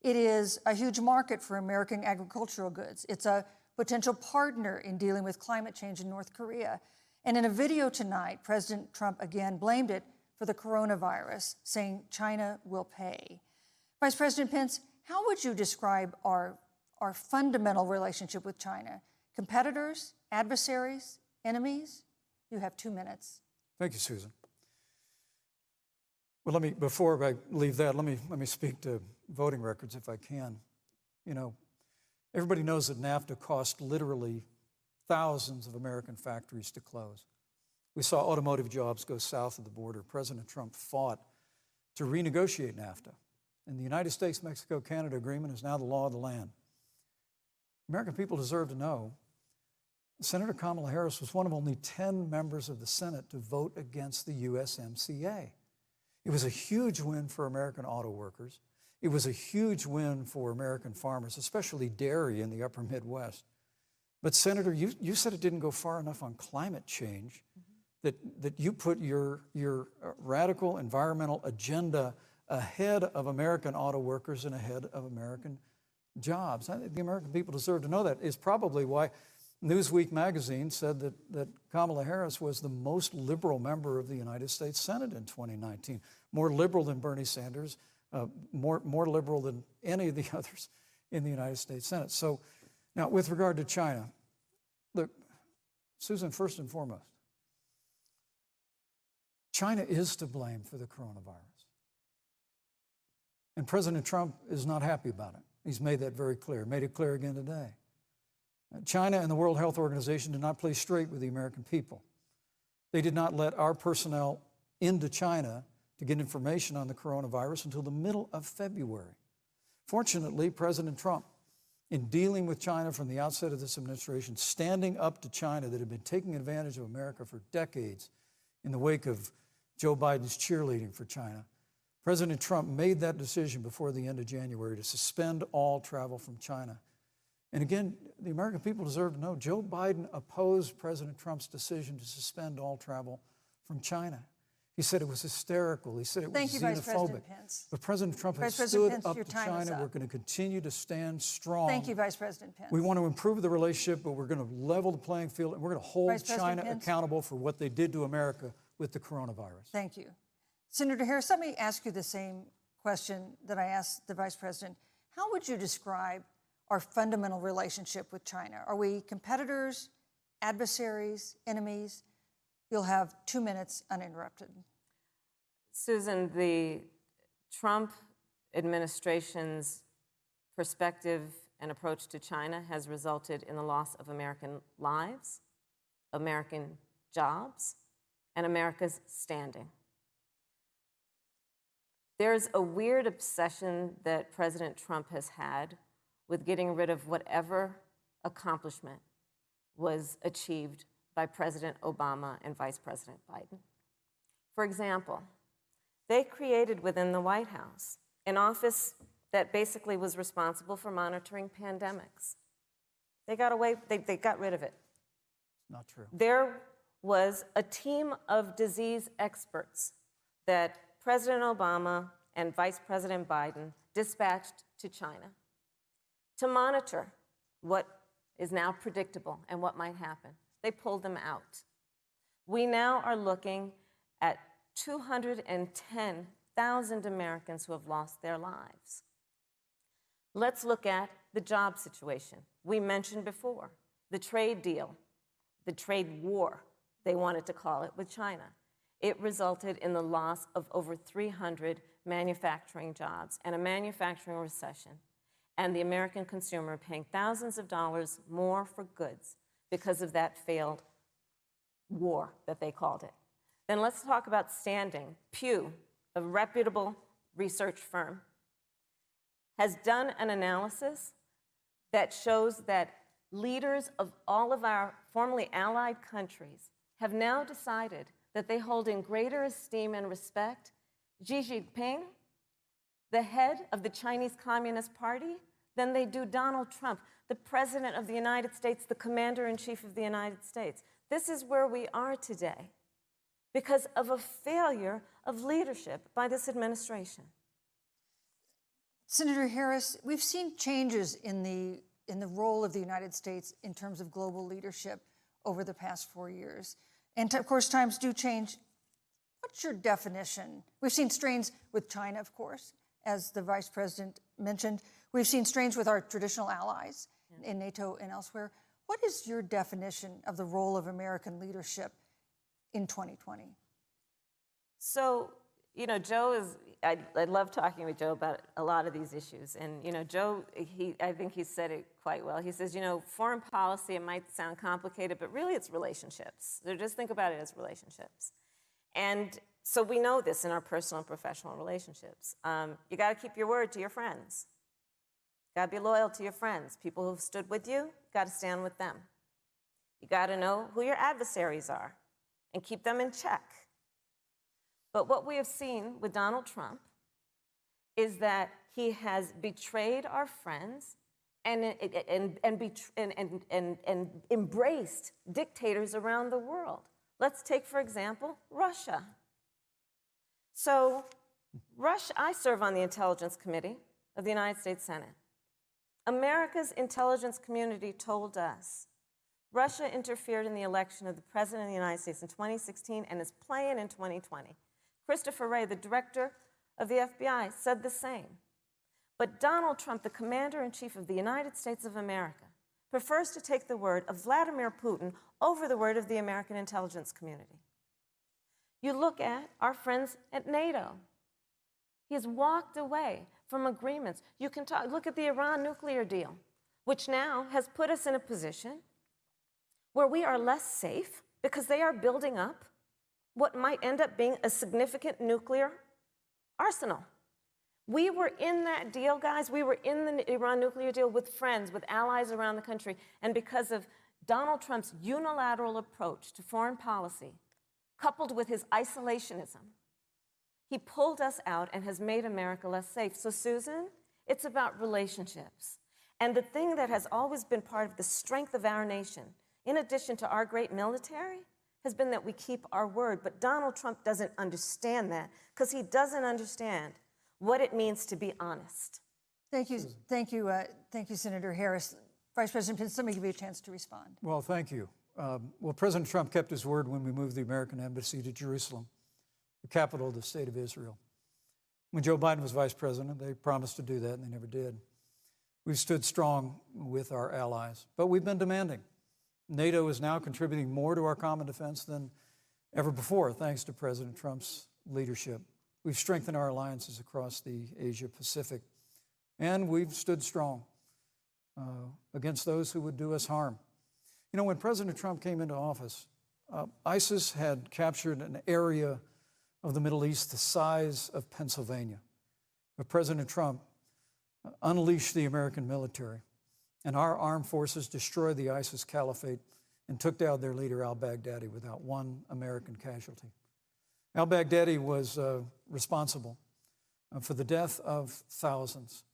It is a huge market for American agricultural goods. It's a potential partner in dealing with climate change in North Korea. And in a video tonight, President Trump again blamed it for the coronavirus, saying China will pay. Vice President Pence, how would you describe our fundamental relationship with China? Competitors, adversaries, enemies? You have 2 minutes. Thank you, Susan. Well, before I leave that, let me speak to voting records if I can. You know, everybody knows that NAFTA cost literally thousands of American factories to close. We saw automotive jobs go south of the border. President Trump fought to renegotiate NAFTA. And the United States-Mexico-Canada agreement is now the law of the land. American people deserve to know Senator Kamala Harris was one of only 10 members of the Senate to vote against the USMCA. It was a huge win for American auto workers. It was a huge win for American farmers, especially dairy in the upper Midwest. But Senator, you said it didn't go far enough on climate change, that you put your radical environmental agenda ahead of American auto workers and ahead of American jobs. The American people deserve to know that. It's probably why Newsweek magazine said that Kamala Harris was the most liberal member of the United States Senate in 2019, more liberal than Bernie Sanders, more liberal than any of the others in the United States Senate. So now, with regard to China, look, Susan, first and foremost, China is to blame for the coronavirus. And President Trump is not happy about it. He's made that very clear, made it clear again today. China and the World Health Organization did not play straight with the American people. They did not let our personnel into China to get information on the coronavirus until the middle of February. Fortunately, President Trump, in dealing with China from the outset of this administration, standing up to China that had been taking advantage of America for decades in the wake of Joe Biden's cheerleading for China, President Trump made that decision before the end of January to suspend all travel from China. And again, the American people deserve to know Joe Biden opposed President Trump's decision to suspend all travel from China. He said it was hysterical. He said it was xenophobic. Vice President Pence. But President Trump has Vice stood President Pence, up your to time is China. up. We're going to continue to stand strong. Thank you, Vice President Pence. We want to improve the relationship, but we're going to level the playing field, and we're going to hold Vice President China Pence. accountable for what they did to America with the coronavirus. Thank you. Senator Harris, let me ask you the same question that I asked the Vice President. How would you describe our fundamental relationship with China? Are we competitors, adversaries, enemies? You'll have 2 minutes uninterrupted. Susan, the Trump administration's perspective and approach to China has resulted in the loss of American lives, American jobs, and America's standing. There's a weird obsession that President Trump has had with getting rid of whatever accomplishment was achieved by President Obama and Vice President Biden. For example, they created within the White House an office that basically was responsible for monitoring pandemics. They got rid of it. Not true. There was a team of disease experts that President Obama and Vice President Biden dispatched to China to monitor what is now predictable and what might happen. They pulled them out. We now are looking at 210,000 Americans who have lost their lives. Let's look at the job situation. We mentioned before the trade deal, the trade war, they wanted to call it, with China. It resulted in the loss of over 300 manufacturing jobs and a manufacturing recession, and the American consumer paying thousands of dollars more for goods because of that failed war that they called it. Then let's talk about standing. Pew, a reputable research firm, has done an analysis that shows that leaders of all of our formerly allied countries have now decided that they hold in greater esteem and respect Xi Jinping, the head of the Chinese Communist Party, than they do Donald Trump, the President of the United States, the Commander-in-Chief of the United States. This is where we are today because of a failure of leadership by this administration. Senator Harris, we've seen changes in the role of the United States in terms of global leadership over the past 4 years. And of course, times do change. What's your definition? We've seen strains with China, of course, as the Vice President mentioned. We've seen strains with our traditional allies in NATO and elsewhere. What is your definition of the role of American leadership in 2020? So, you know, I love talking with Joe about a lot of these issues. And, you know, Joe, I think he said it quite well. He says, you know, foreign policy, it might sound complicated, but really it's relationships. So just think about it as relationships. And so we know this in our personal and professional relationships. You got to keep your word to your friends. Got to be loyal to your friends. People who've stood with you, got to stand with them. You got to know who your adversaries are and keep them in check. But what we have seen with Donald Trump is that he has betrayed our friends and embraced dictators around the world. Let's take, for example, Russia. So, I serve on the Intelligence Committee of the United States Senate. America's intelligence community told us Russia interfered in the election of the President of the United States in 2016 and is playing in 2020. Christopher Wray, the director of the FBI, said the same. But Donald Trump, the commander-in-chief of the United States of America, prefers to take the word of Vladimir Putin over the word of the American intelligence community. You look at our friends at NATO. He has walked away from agreements. You can look at the Iran nuclear deal, which now has put us in a position where we are less safe because they are building up what might end up being a significant nuclear arsenal. We were in that deal, guys. We were in the Iran nuclear deal with friends, with allies around the country. And because of Donald Trump's unilateral approach to foreign policy, coupled with his isolationism, he pulled us out and has made America less safe. So, Susan, it's about relationships. And the thing that has always been part of the strength of our nation, in addition to our great military, has been that we keep our word. But Donald Trump doesn't understand that because he doesn't understand what it means to be honest. Thank you, Senator Harris. Vice President Pence, let me give you a chance to respond. Well, thank you. Well, President Trump kept his word when we moved the American embassy to Jerusalem, the capital of the state of Israel. When Joe Biden was vice president, they promised to do that, and they never did. We've stood strong with our allies, but we've been demanding. NATO is now contributing more to our common defense than ever before, thanks to President Trump's leadership. We've strengthened our alliances across the Asia-Pacific, and we've stood strong against those who would do us harm. You know, when President Trump came into office, ISIS had captured an area of the Middle East the size of Pennsylvania. But President Trump unleashed the American military, and our armed forces destroyed the ISIS caliphate and took down their leader, al-Baghdadi, without one American casualty. Al-Baghdadi was responsible for the death of thousands.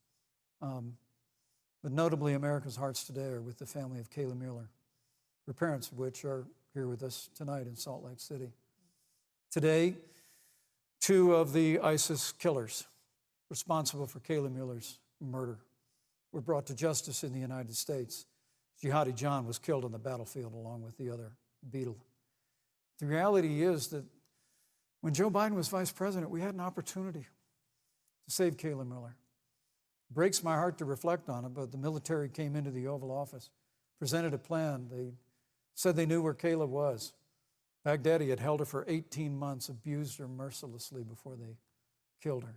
But notably, America's hearts today are with the family of Kayla Mueller, her parents of which are here with us tonight in Salt Lake City. Today, 2 of the ISIS killers responsible for Kayla Mueller's murder were brought to justice in the United States. Jihadi John was killed on the battlefield along with the other beetle. The reality is that when Joe Biden was vice president, we had an opportunity to save Kayla Mueller. It breaks my heart to reflect on it, but the military came into the Oval Office, presented a plan. They said they knew where Kayla was. Baghdadi had held her for 18 months, abused her mercilessly before they killed her.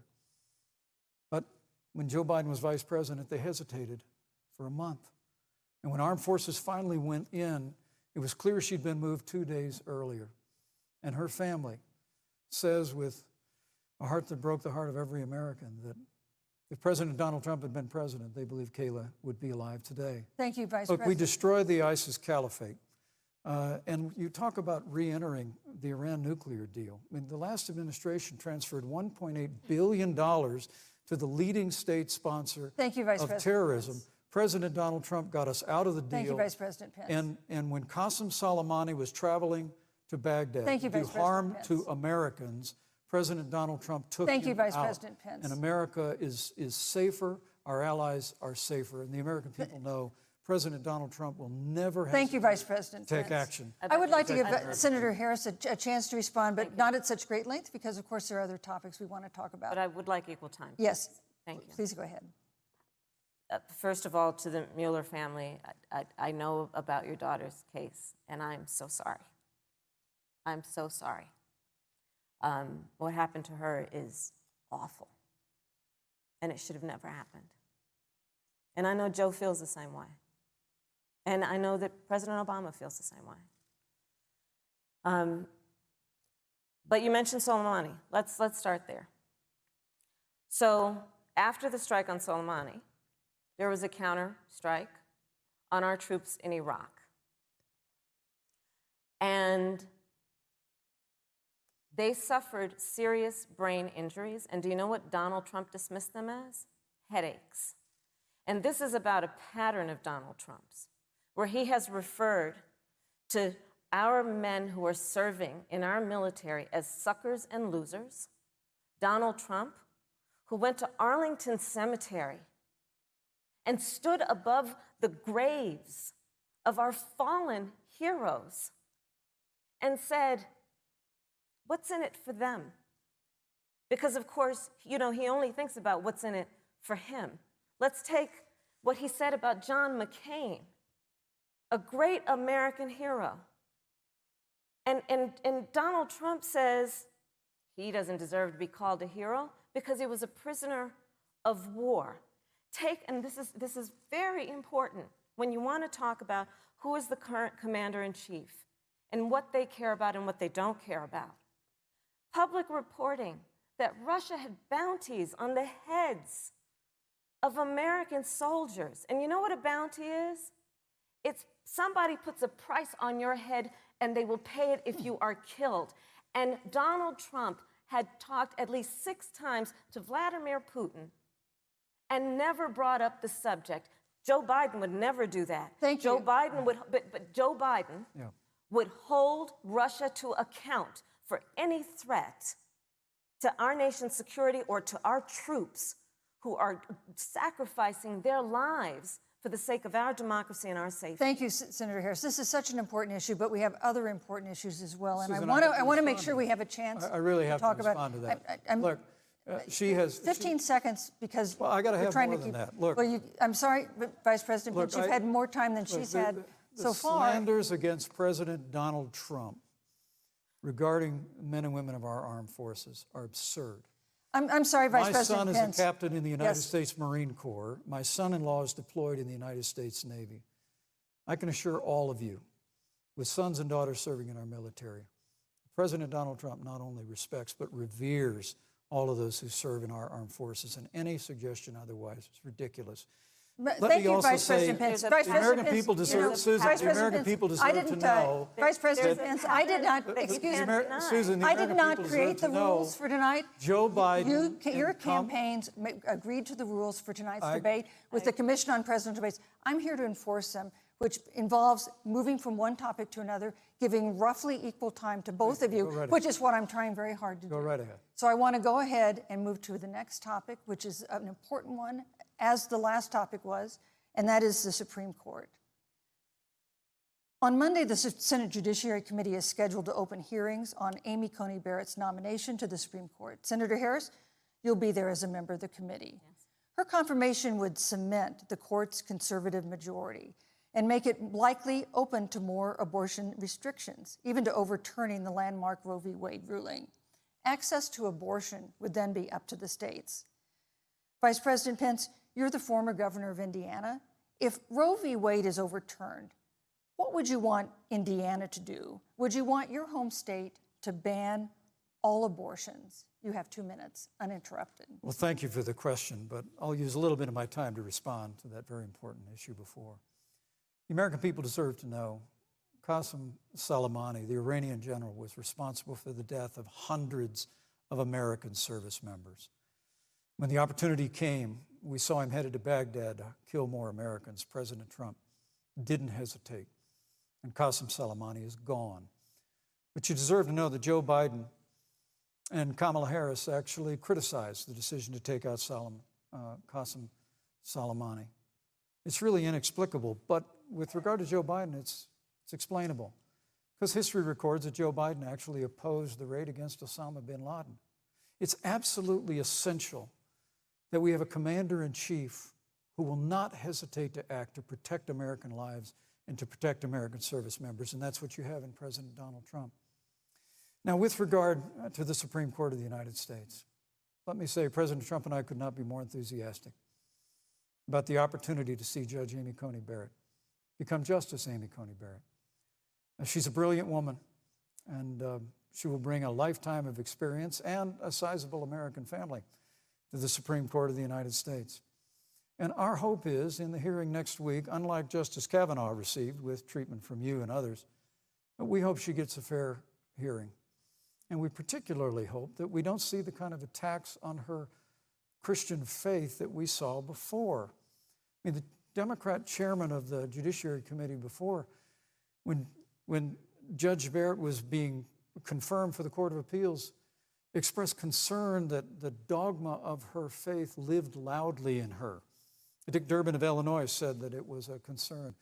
But when Joe Biden was vice president, they hesitated for a month. And when armed forces finally went in, it was clear she'd been moved 2 days earlier. And her family says with a heart that broke the heart of every American that if President Donald Trump had been president, they believe Kayla would be alive today. Thank you, Vice Look, President. we destroyed the ISIS caliphate. And you talk about re-entering the Iran nuclear deal. I mean, the last administration transferred $1.8 billion to the leading state sponsor Thank you, Vice of President terrorism. Pence. President Donald Trump got us out of the deal. Thank you, Vice President Pence. And when Qasem Soleimani was traveling to Baghdad Thank you, to do Vice President harm Pence. to Americans, President Donald Trump took Thank you, him Vice out. President Pence. And America is safer, our allies are safer, and the American people know President Donald Trump will never Thank you, Vice President take Pence. action. I would like to give Senator Harris a chance to respond, but not at such great length because, of course, there are other topics we want to talk about. But I would like equal time. Yes. Thank you. Please go ahead. First of all, to the Mueller family, I know about your daughter's case, and I'm so sorry. I'm so sorry. What happened to her is awful, and it should have never happened. And I know Joe feels the same way. And I know that President Obama feels the same way. But you mentioned Soleimani. Let's start there. So after the strike on Soleimani, there was a counter strike on our troops in Iraq. And they suffered serious brain injuries. And do you know what Donald Trump dismissed them as? Headaches. And this is about a pattern of Donald Trump's, where he has referred to our men who are serving in our military as suckers and losers. Donald Trump, who went to Arlington Cemetery and stood above the graves of our fallen heroes and said, what's in it for them? Because, of course, you know, he only thinks about what's in it for him. Let's take what he said about John McCain, a great American hero. And Donald Trump says he doesn't deserve to be called a hero because he was a prisoner of war. And this is very important when you want to talk about who is the current commander-in-chief and what they care about and what they don't care about. Public reporting that Russia had bounties on the heads of American soldiers. And you know what a bounty is? It's somebody puts a price on your head and they will pay it if you are killed. And Donald Trump had talked at least 6 times to Vladimir Putin and never brought up the subject. Joe Biden would never do that. Thank you. Joe Biden would, but Joe Biden would hold Russia to account for any threat to our nation's security or to our troops who are sacrificing their lives for the sake of our democracy and our safety. Thank you, Senator Harris. This is such an important issue, but we have other important issues as well. And Susan, I want to make sure we have a chance I really have talk to about respond to that. I'm- Look, she has 15 seconds because Well, I gotta we're have trying more to than keep. that. Look. Well, I'm sorry, but Vice President Look, Pence, you've had more time than she's had so the far. slanders against President Donald Trump regarding men and women of our armed forces are absurd. I'm sorry, Vice My President son is Pence. a captain in the United Yes. States Marine Corps. My son-in-law is deployed in the United States Navy. I can assure all of you, with sons and daughters serving in our military, President Donald Trump not only respects but reveres all of those who serve in our armed forces, and any suggestion otherwise is ridiculous. But Let thank me you, also Vice say, President Pence. the Vice the President American Pence, people you know, deserve, Susan, Vice the President American Pence, people I deserve to didn't, know. Vice President that- Pence, I did not, They excuse can't me, deny. Susan, the I did American not people create deserve the to know rules for tonight. Joe Biden Your and Kam- campaigns agreed to the rules for tonight's I- debate with the Commission on Presidential Debates. I'm here to enforce them, which involves moving from one topic to another, giving roughly equal time to both of you, Go right which is what I'm trying very hard to do. Go right ahead. So I want to go ahead and move to the next topic, which is an important one, as the last topic was, and that is the Supreme Court. On Monday, the Senate Judiciary Committee is scheduled to open hearings on Amy Coney Barrett's nomination to the Supreme Court. Senator Harris, you'll be there as a member of the committee. Yes. Her confirmation would cement the court's conservative majority and make it likely open to more abortion restrictions, even to overturning the landmark Roe v. Wade ruling. Access to abortion would then be up to the states. Vice President Pence, you're the former governor of Indiana. If Roe v. Wade is overturned, what would you want Indiana to do? Would you want your home state to ban all abortions? You have 2 minutes, uninterrupted. Well, thank you for the question, but I'll use a little bit of my time to respond to that very important issue before. The American people deserve to know Qasem Soleimani, the Iranian general, was responsible for the death of hundreds of American service members. When the opportunity came, we saw him headed to Baghdad to kill more Americans. President Trump didn't hesitate, and Qasem Soleimani is gone. But you deserve to know that Joe Biden and Kamala Harris actually criticized the decision to take out Qasem Soleimani. It's really inexplicable, but with regard to Joe Biden, it's explainable, because history records that Joe Biden actually opposed the raid against Osama bin Laden. It's absolutely essential that we have a commander-in-chief who will not hesitate to act to protect American lives and to protect American service members, and that's what you have in President Donald Trump. Now, with regard to the Supreme Court of the United States, let me say President Trump and I could not be more enthusiastic about the opportunity to see Judge Amy Coney Barrett become Justice Amy Coney Barrett. She's a brilliant woman, and she will bring a lifetime of experience and a sizable American family to the Supreme Court of the United States. And our hope is, in the hearing next week, unlike Justice Kavanaugh received with treatment from you and others, We hope she gets a fair hearing. And we particularly hope that we don't see the kind of attacks on her Christian faith that we saw before. I mean, the Democrat chairman of the Judiciary Committee before, when Judge Barrett was being confirmed for the Court of Appeals, expressed concern that the dogma of her faith lived loudly in her. Dick Durbin of Illinois said that it was a concern.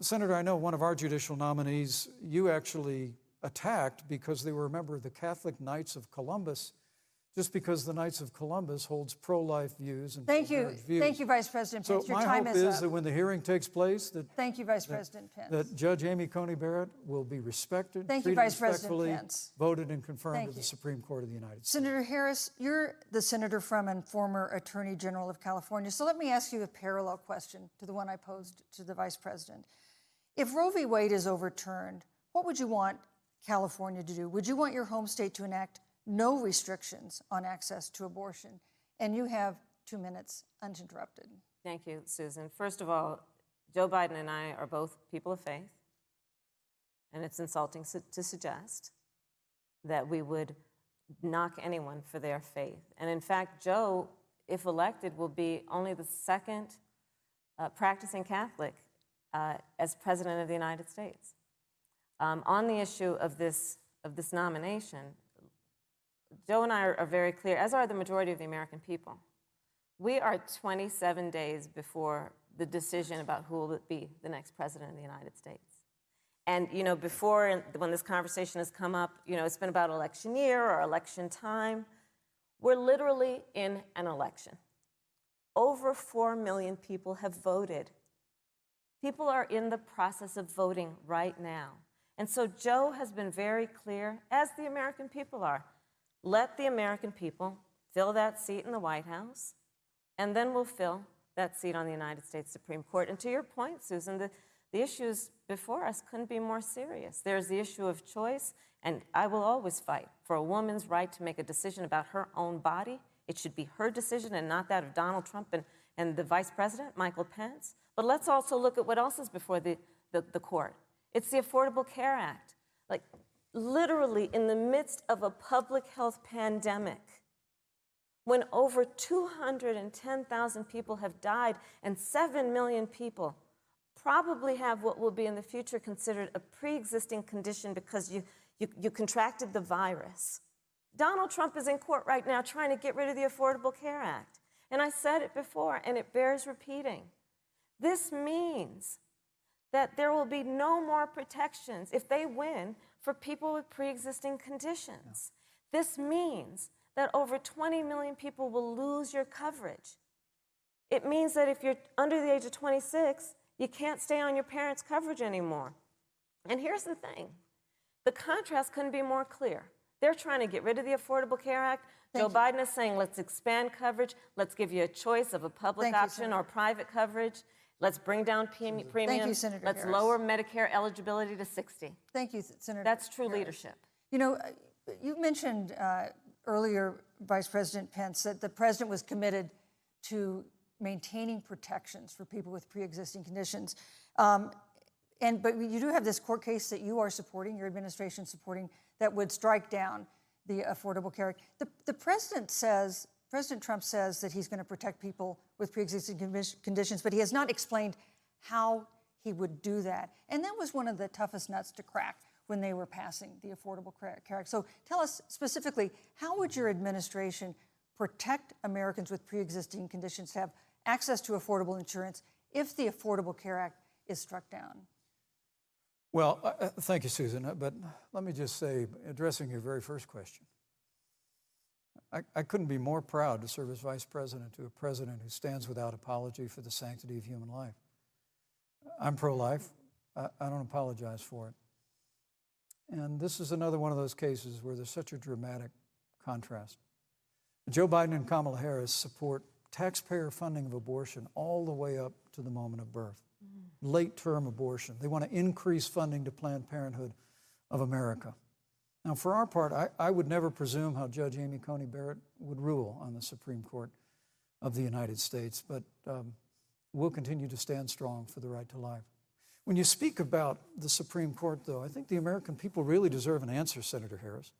Senator, I know one of our judicial nominees you actually attacked because they were a member of the Catholic Knights of Columbus, just because the Knights of Columbus holds pro-life views and pro-marriage views. Thank you, Vice President Pence. So Your my time hope is is up. that when the hearing takes place, Thank you, Vice President Pence. that Judge Amy Coney Barrett will be respected, Thank you, treated Vice President respectfully, Pence. voted and confirmed Thank to the you. Supreme Court of the United States. Senator Harris, you're the senator from and former Attorney General of California. So let me ask you a parallel question to the one I posed to the Vice President. If Roe v. Wade is overturned, what would you want California to do? Would you want your home state to enact no restrictions on access to abortion? And you have 2 minutes uninterrupted. Thank you, Susan. First of all, Joe Biden and I are both people of faith, and it's insulting to suggest that we would knock anyone for their faith. And in fact, Joe, if elected, will be only the second practicing Catholic as President of the United States. On the issue of this nomination, Joe and I are very clear, as are the majority of the American people. We are 27 days before the decision about who will be the next president of the United States. And, you know, before, when this conversation has come up, you know, it's been about election year or election time. We're literally in an election. Over 4 million people have voted. People are in the process of voting right now. And so Joe has been very clear, as the American people are. Let the American people fill that seat in the White House, and then we'll fill that seat on the United States Supreme Court. And to your point, Susan, the issues before us couldn't be more serious. There's the issue of choice, and I will always fight for a woman's right to make a decision about her own body. It should be her decision and not that of Donald Trump and the Vice President, Michael Pence. But let's also look at what else is before the court. It's the Affordable Care Act. Like, literally in the midst of a public health pandemic, when over 210,000 people have died and 7 million people probably have what will be in the future considered a pre-existing condition because you contracted the virus. Donald Trump is in court right now trying to get rid of the Affordable Care Act. And I said it before, and it bears repeating. This means that there will be no more protections if they win for people with pre-existing conditions. Yeah. This means that over 20 million people will lose your coverage. It means that if you're under the age of 26, you can't stay on your parents' coverage anymore. And here's the thing. The contrast couldn't be more clear. They're trying to get rid of the Affordable Care Act. Joe Biden is saying, let's expand coverage. Let's give you a choice of a public option or private coverage. Let's bring down premiums. Thank you, Senator Let's Harris. lower Medicare eligibility to 60. Thank you, Senator That's true Harris. leadership. You know, you mentioned earlier, Vice President Pence, that the president was committed to maintaining protections for people with pre-existing conditions. But you do have this court case that you are supporting, your administration supporting, that would strike down the Affordable Care Act. The president says, President Trump says that he's going to protect people with pre-existing conditions, but he has not explained how he would do that. And that was one of the toughest nuts to crack when they were passing the Affordable Care Act. So tell us specifically, how would your administration protect Americans with pre-existing conditions to have access to affordable insurance if the Affordable Care Act is struck down? Well, thank you, Susan. But let me just say, addressing your very first question, I couldn't be more proud to serve as vice president to a president who stands without apology for the sanctity of human life. I'm pro-life. I don't apologize for it. And this is another one of those cases where there's such a dramatic contrast. Joe Biden and Kamala Harris support taxpayer funding of abortion all the way up to the moment of birth. Late-term abortion. They want to increase funding to Planned Parenthood of America. Now, for our part, I would never presume how Judge Amy Coney Barrett would rule on the Supreme Court of the United States, but we'll continue to stand strong for the right to life. When you speak about the Supreme Court, though, I think the American people really deserve an answer, Senator Harris.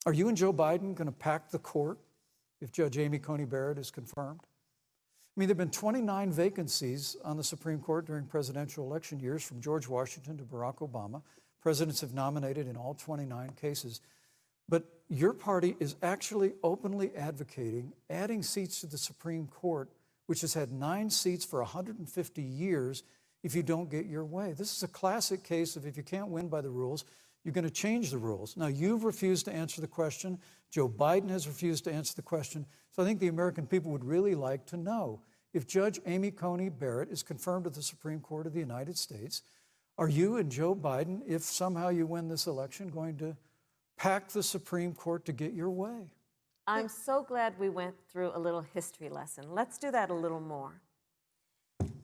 Are you and Joe Biden going to pack the court if Judge Amy Coney Barrett is confirmed? I mean, there have been 29 vacancies on the Supreme Court during presidential election years, from George Washington to Barack Obama. Presidents have nominated in all 29 cases. But your party is actually openly advocating adding seats to the Supreme Court, which has had 9 seats for 150 years, if you don't get your way. This is a classic case of if you can't win by the rules, you're going to change the rules. Now, you've refused to answer the question. Joe Biden has refused to answer the question. So I think the American people would really like to know, if Judge Amy Coney Barrett is confirmed at the Supreme Court of the United States, are you and Joe Biden, if somehow you win this election, going to pack the Supreme Court to get your way? I'm so glad we went through a little history lesson. Let's do that a little more.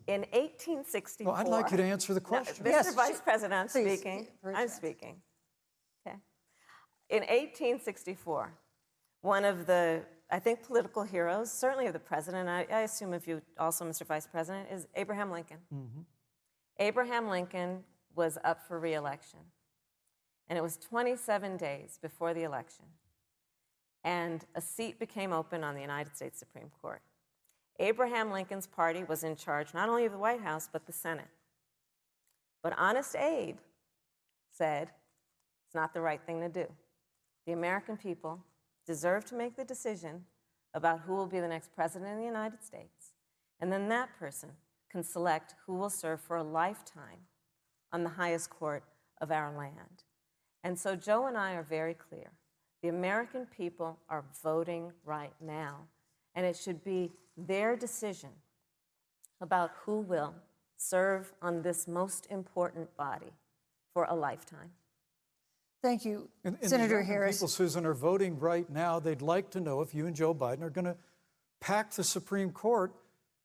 In 1864... Well, I'd like you to answer the question. Mr. Yes, Vice President, I'm please, speaking. very I'm fast. speaking. Okay. In 1864, one of the, I think, political heroes, certainly of the president, I assume of you also, Mr. Vice President, is Abraham Lincoln. Mm-hmm. Abraham Lincoln was up for re-election. And it was 27 days before the election. And a seat became open on the United States Supreme Court. Abraham Lincoln's party was in charge not only of the White House, but the Senate. But Honest Abe said it's not the right thing to do. The American people deserve to make the decision about who will be the next president of the United States. And then that person can select who will serve for a lifetime on the highest court of our land. And so Joe and I are very clear. The American people are voting right now, and it should be their decision about who will serve on this most important body for a lifetime. Thank you, And Senator the American Harris. people, Susan, are voting right now. They'd like to know if you and Joe Biden are going to pack the Supreme Court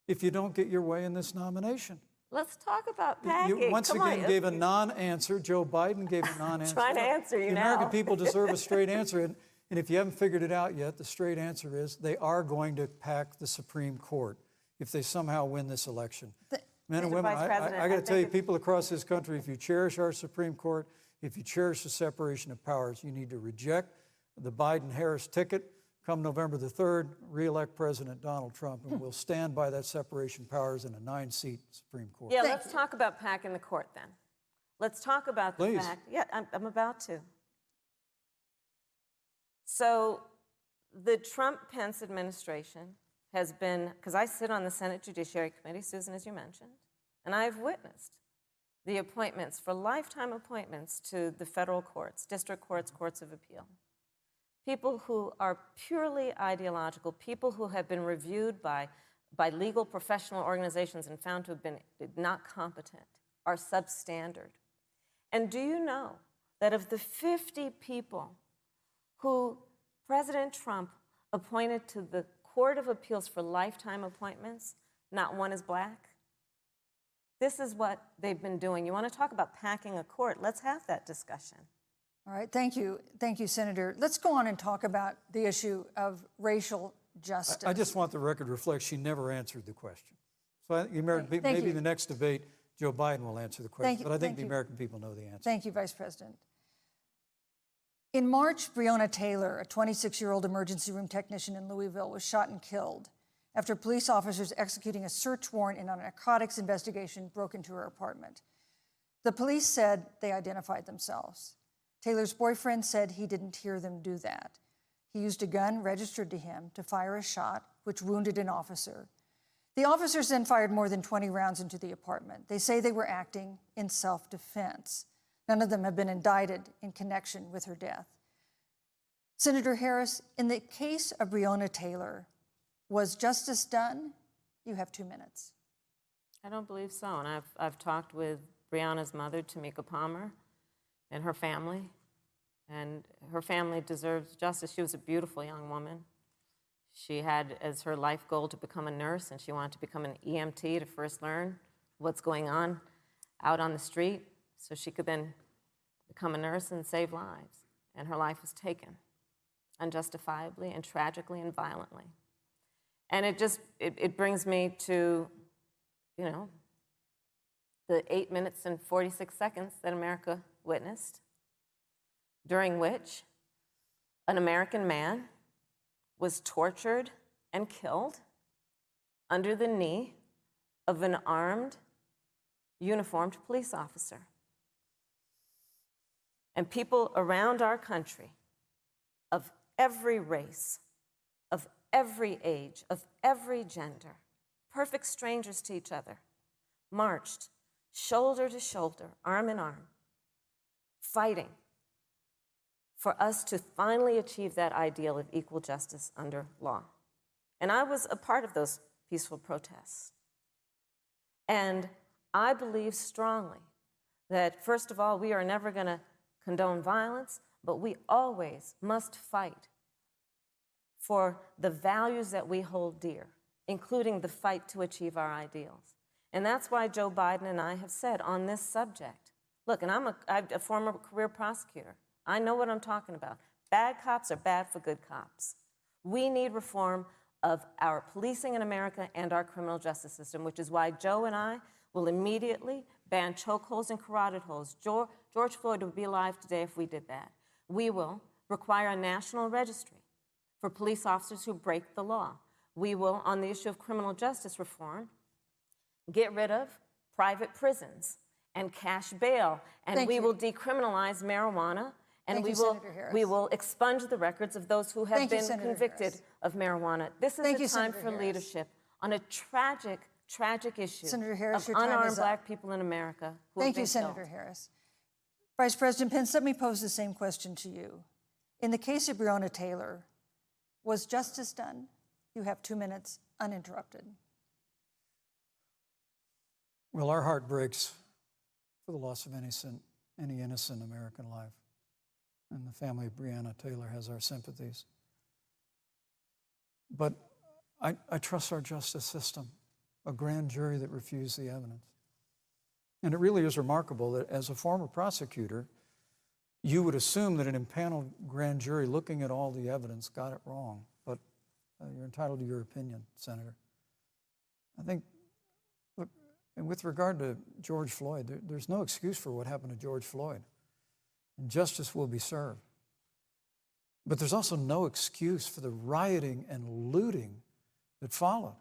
if you don't get your way in this nomination. Let's talk about packing. You once Come again on. gave a non-answer. Joe Biden gave a non-answer. Trying to answer you the now. American people deserve a straight answer. And if you haven't figured it out yet, the straight answer is they are going to pack the Supreme Court if they somehow win this election. Men and Mr. women, Vice President, I got to I tell you, think people across this country, if you cherish our Supreme Court, if you cherish the separation of powers, you need to reject the Biden-Harris ticket. Come November the 3rd, re-elect President Donald Trump, and we'll stand by that separation of powers in a 9-seat Supreme Court. Yeah, let's talk about packing the court then. Let's talk about the Please. fact. Yeah, I'm about to. So the Trump-Pence administration has been, because I sit on the Senate Judiciary Committee, Susan, as you mentioned, and I've witnessed the appointments for lifetime appointments to the federal courts, district courts, courts of appeal. People who are purely ideological, people who have been reviewed by legal professional organizations and found to have been not competent, are substandard. And do you know that of the 50 people who President Trump appointed to the Court of Appeals for lifetime appointments, not one is black? This is what they've been doing. You want to talk about packing a court? Let's have that discussion. All right, thank you, Senator. Let's go on and talk about the issue of racial justice. I just want the record to reflect she never answered the question. So I think the American people, Thank maybe you. in the next debate, Joe Biden will answer the question. you, But I think thank the you. American people know the answer. Thank you, Vice President. In March, Breonna Taylor, a 26-year-old emergency room technician in Louisville, was shot and killed after police officers executing a search warrant in a narcotics investigation broke into her apartment. The police said they identified themselves. Taylor's boyfriend said he didn't hear them do that. He used a gun registered to him to fire a shot, which wounded an officer. The officers then fired more than 20 rounds into the apartment. They say they were acting in self-defense. None of them have been indicted in connection with her death. Senator Harris, in the case of Breonna Taylor, was justice done? You have 2 minutes. I don't believe so. And I've talked with Breonna's mother, Tamika Palmer, and her family. And her family deserves justice. She was a beautiful young woman. She had as her life goal to become a nurse, and she wanted to become an EMT to first learn what's going on out on the street so she could then become a nurse and save lives. And her life was taken unjustifiably and tragically and violently. And it brings me to, the 8 minutes and 46 seconds that America witnessed, during which an American man was tortured and killed under the knee of an armed, uniformed police officer. And people around our country of every race, of every age, of every gender, perfect strangers to each other, marched shoulder to shoulder, arm in arm, fighting for us to finally achieve that ideal of equal justice under law. And I was a part of those peaceful protests. And I believe strongly that, first of all, we are never going to condone violence, but we always must fight for the values that we hold dear, including the fight to achieve our ideals. And that's why Joe Biden and I have said on this subject, look, and I'm a former career prosecutor. I know what I'm talking about. Bad cops are bad for good cops. We need reform of our policing in America and our criminal justice system, which is why Joe and I will immediately ban chokeholds and carotid holds. George Floyd would be alive today if we did that. We will require a national registry for police officers who break the law. We will, on the issue of criminal justice reform, get rid of private prisons and cash bail, and we will decriminalize marijuana, and we will expunge the records of those who have been convicted of marijuana. This is a time for leadership on a tragic, tragic issue of unarmed Black people in America who have been killed. Senator Harris. Vice President Pence, let me pose the same question to you. In the case of Breonna Taylor, was justice done? You have 2 minutes uninterrupted. Well, our heart breaks for the loss of any innocent American life. And the family of Breonna Taylor has our sympathies. But I trust our justice system, a grand jury that refused the evidence. And it really is remarkable that as a former prosecutor, you would assume that an impaneled grand jury looking at all the evidence got it wrong. But you're entitled to your opinion, Senator. I think, look, and with regard to George Floyd, there's no excuse for what happened to George Floyd. And justice will be served. But there's also no excuse for the rioting and looting that followed.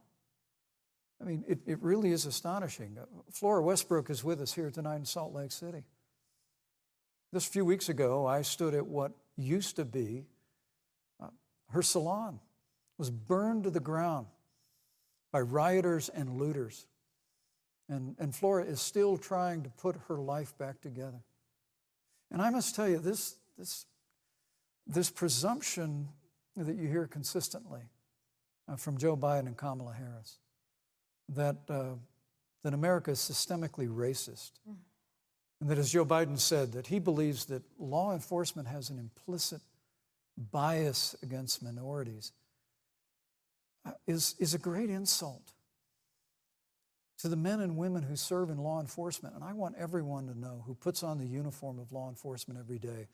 I mean, it really is astonishing. Flora Westbrook is with us here tonight in Salt Lake City. Just a few weeks ago, I stood at what used to be her salon. Was burned to the ground by rioters and looters. And Flora is still trying to put her life back together. And I must tell you, this presumption that you hear consistently from Joe Biden and Kamala Harris, that America is systemically racist, and that, as Joe Biden said, that he believes that law enforcement has an implicit bias against minorities, is a great insult to the men and women who serve in law enforcement. And I want everyone to know who puts on the uniform of law enforcement every day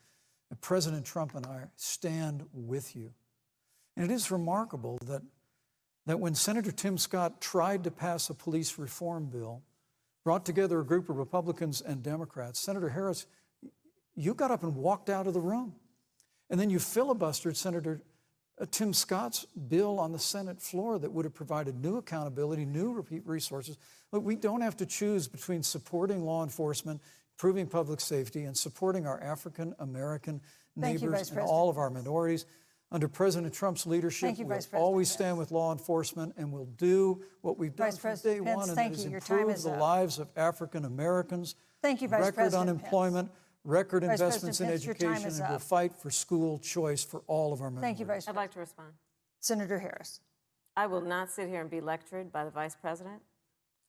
that President Trump and I stand with you. And it is remarkable that when Senator Tim Scott tried to pass a police reform bill, brought together a group of Republicans and Democrats, Senator Harris, you got up and walked out of the room. And then you filibustered Senator Tim Scott's bill on the Senate floor that would have provided new accountability, new resources. Look, we don't have to choose between supporting law enforcement, improving public safety, and supporting our African-American neighbors and all of our minorities. Under President Trump's leadership, we'll always stand with law enforcement, and we'll do what we've done from day one, and that is improve the lives of African Americans. Thank you, Vice President Record unemployment, record investments in education, and we'll fight for school choice for all of our minorities. Thank you, Vice President. I'd like to respond. Senator Harris. I will not sit here and be lectured by the Vice President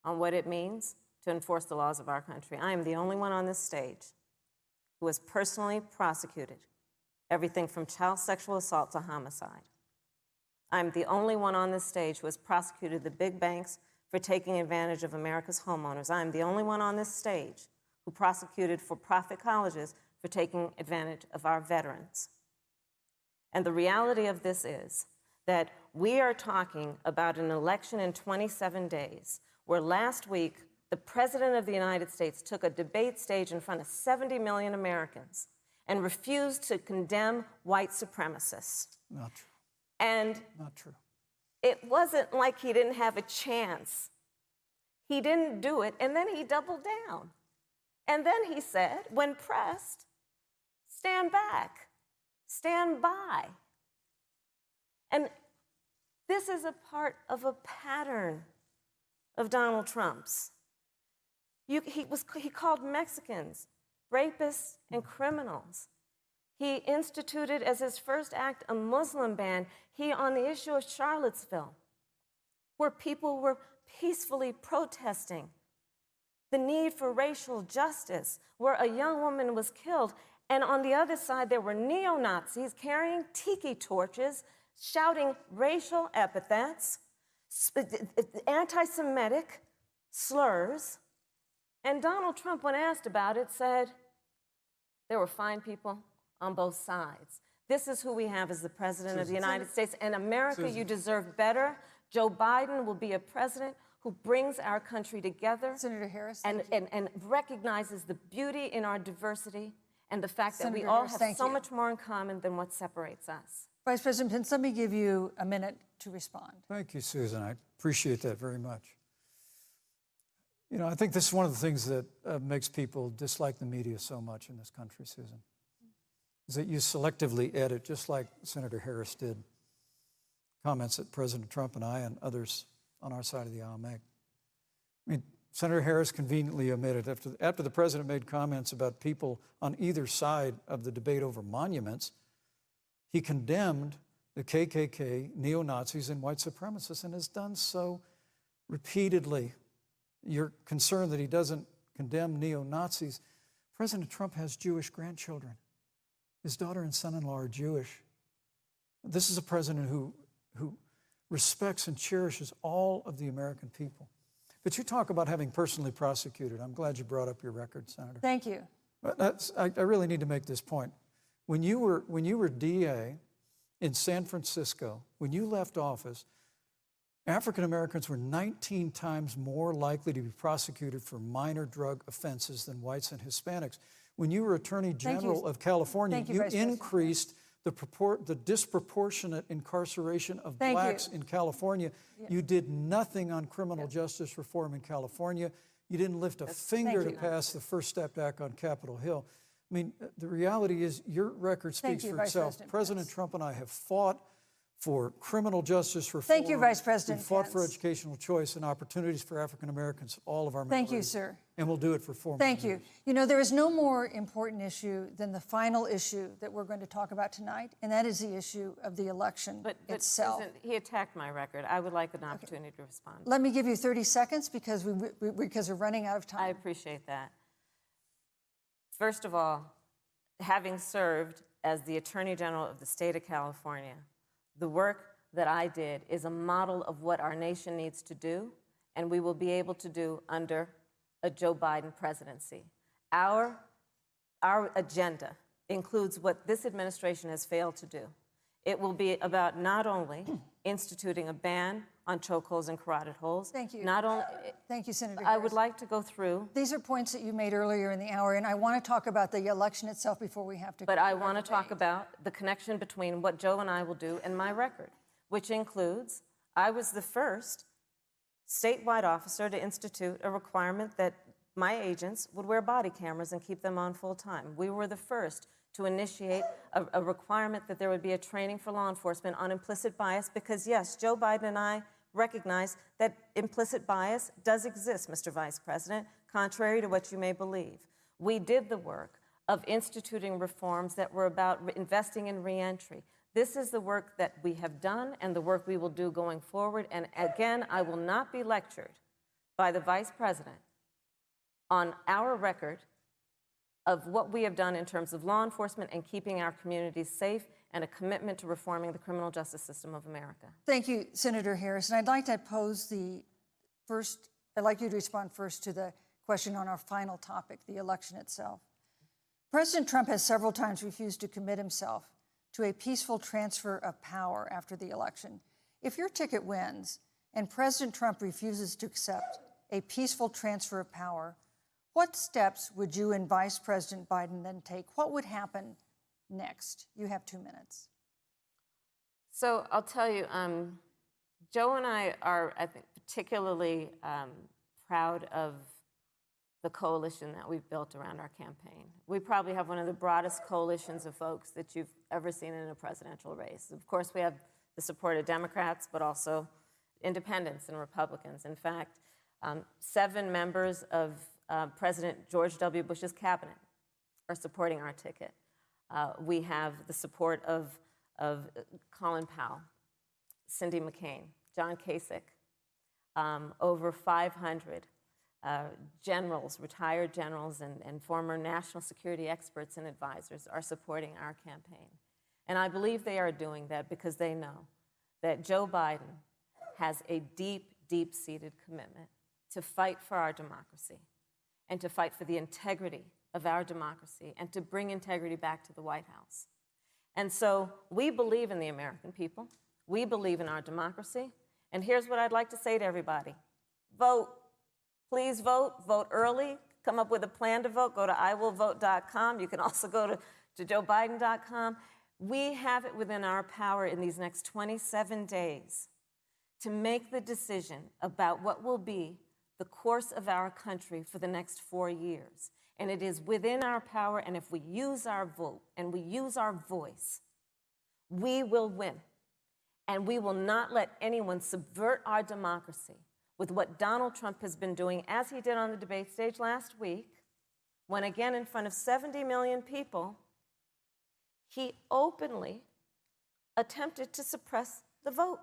on what it means to enforce the laws of our country. I am the only one on this stage who has personally prosecuted everything from child sexual assault to homicide. I'm the only one on this stage who has prosecuted the big banks for taking advantage of America's homeowners. I'm the only one on this stage who prosecuted for-profit colleges for taking advantage of our veterans. And the reality of this is that we are talking about an election in 27 days, where last week the President of the United States took a debate stage in front of 70 million Americans and refused to condemn white supremacists. Not true. And Not true. it wasn't like he didn't have a chance. He didn't do it, and then he doubled down. And then he said, when pressed, stand back, stand by. And this is a part of a pattern of Donald Trump's. He called Mexicans rapists and criminals. He instituted as his first act a Muslim ban. He, on the issue of Charlottesville, where people were peacefully protesting the need for racial justice, where a young woman was killed. And on the other side, there were neo-Nazis carrying tiki torches, shouting racial epithets, anti-Semitic slurs. And Donald Trump, when asked about it, said, there were fine people on both sides. This is who we have as the President of the United States. And America, you deserve better. Joe Biden will be a president who brings our country together. Senator Harris. And recognizes the beauty in our diversity and the fact that we Senator all Harris, have so much more in common than what separates us. Vice President Pence, let me give you a minute to respond. Thank you, Susan. I appreciate that very much. You know, I think this is one of the things that makes people dislike the media so much in this country, Susan, is that you selectively edit, just like Senator Harris did, comments that President Trump and I and others on our side of the aisle make. I mean, Senator Harris conveniently omitted, after the president made comments about people on either side of the debate over monuments, he condemned the KKK, neo-Nazis, and white supremacists, and has done so repeatedly. You're concerned that he doesn't condemn neo-Nazis. President Trump has Jewish grandchildren. His daughter and son-in-law are Jewish. This is a president who respects and cherishes all of the American people. But you talk about having personally prosecuted. I'm glad you brought up your record, Senator. Thank you. I really need to make this point. When you were DA in San Francisco, when you left office, African Americans were 19 times more likely to be prosecuted for minor drug offenses than whites and Hispanics. When you were Attorney General of California, you increased the disproportionate incarceration of blacks in California. You did nothing on criminal justice reform in California. You didn't lift a finger to pass the First Step Act on Capitol Hill. I mean, the reality is your record speaks for itself. President Trump and I have fought for criminal justice reform. Thank you, Vice President We've fought Pence. for educational choice and opportunities for African Americans, all of our Thank you, minorities. sir. And we'll do it for 4 more Thank you. years. You know, there is no more important issue than the final issue that we're going to talk about tonight, and that is the issue of the election But itself. Susan, he attacked my record. I would like an opportunity to respond. Let me give you 30 seconds because we're running out of time. I appreciate that. First of all, having served as the Attorney General of the state of California, the work that I did is a model of what our nation needs to do, and we will be able to do under a Joe Biden presidency. Our agenda includes what this administration has failed to do. It will be about not only instituting a ban on chokeholds and carotid holes. Thank you. Not only. Thank you, Senator I Harris. would like to go through. These are points that you made earlier in the hour, and I want to talk about the election itself before we have to. But I want to talk about the connection between what Joe and I will do and my record, which includes I was the first statewide officer to institute a requirement that my agents would wear body cameras and keep them on full time. We were the first to initiate a requirement that there would be a training for law enforcement on implicit bias because, yes, Joe Biden and I recognize that implicit bias does exist, Mr. Vice President, contrary to what you may believe. We did the work of instituting reforms that were about investing in reentry. This is the work that we have done and the work we will do going forward. And again, I will not be lectured by the Vice President on our record of what we have done in terms of law enforcement and keeping our communities safe and a commitment to reforming the criminal justice system of America. Thank you, Senator Harris. And I'd like to pose I'd like you to respond first to the question on our final topic, the election itself. President Trump has several times refused to commit himself to a peaceful transfer of power after the election. If your ticket wins and President Trump refuses to accept a peaceful transfer of power, what steps would you and Vice President Biden then take? What would happen next? You have 2 minutes. So I'll tell you, Joe and I are, I think, particularly proud of the coalition that we've built around our campaign. We probably have one of the broadest coalitions of folks that you've ever seen in a presidential race. Of course, we have the support of Democrats, but also independents and Republicans. In fact, 7 members of President George W. Bush's cabinet are supporting our ticket. We have the support of Colin Powell, Cindy McCain, John Kasich, over 500 generals, retired generals, and former national security experts and advisors are supporting our campaign. And I believe they are doing that because they know that Joe Biden has a deep, deep-seated commitment to fight for our democracy and to fight for the integrity of our democracy and to bring integrity back to the White House. And so we believe in the American people. We believe in our democracy. And here's what I'd like to say to everybody. Vote. Please vote. Vote early. Come up with a plan to vote. Go to iwillvote.com. You can also go to joebiden.com. We have it within our power in these next 27 days to make the decision about what will be the course of our country for the next 4 years. And it is within our power, and if we use our vote and we use our voice, we will win. And we will not let anyone subvert our democracy with what Donald Trump has been doing, as he did on the debate stage last week, when again in front of 70 million people, he openly attempted to suppress the vote.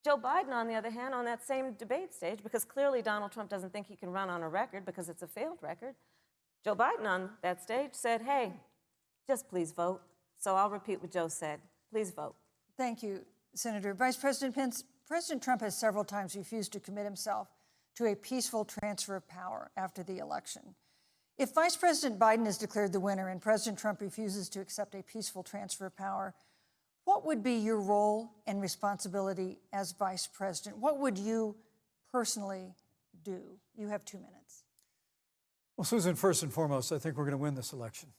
Joe Biden, on the other hand, on that same debate stage, because clearly Donald Trump doesn't think he can run on a record because it's a failed record, Joe Biden on that stage said, hey, just please vote. So I'll repeat what Joe said. Please vote. Thank you, Senator. Vice President Pence, President Trump has several times refused to commit himself to a peaceful transfer of power after the election. If Vice President Biden is declared the winner and President Trump refuses to accept a peaceful transfer of power, what would be your role and responsibility as Vice President? What would you personally do? You have 2 minutes. Well, Susan, first and foremost, I think we're going to win this election.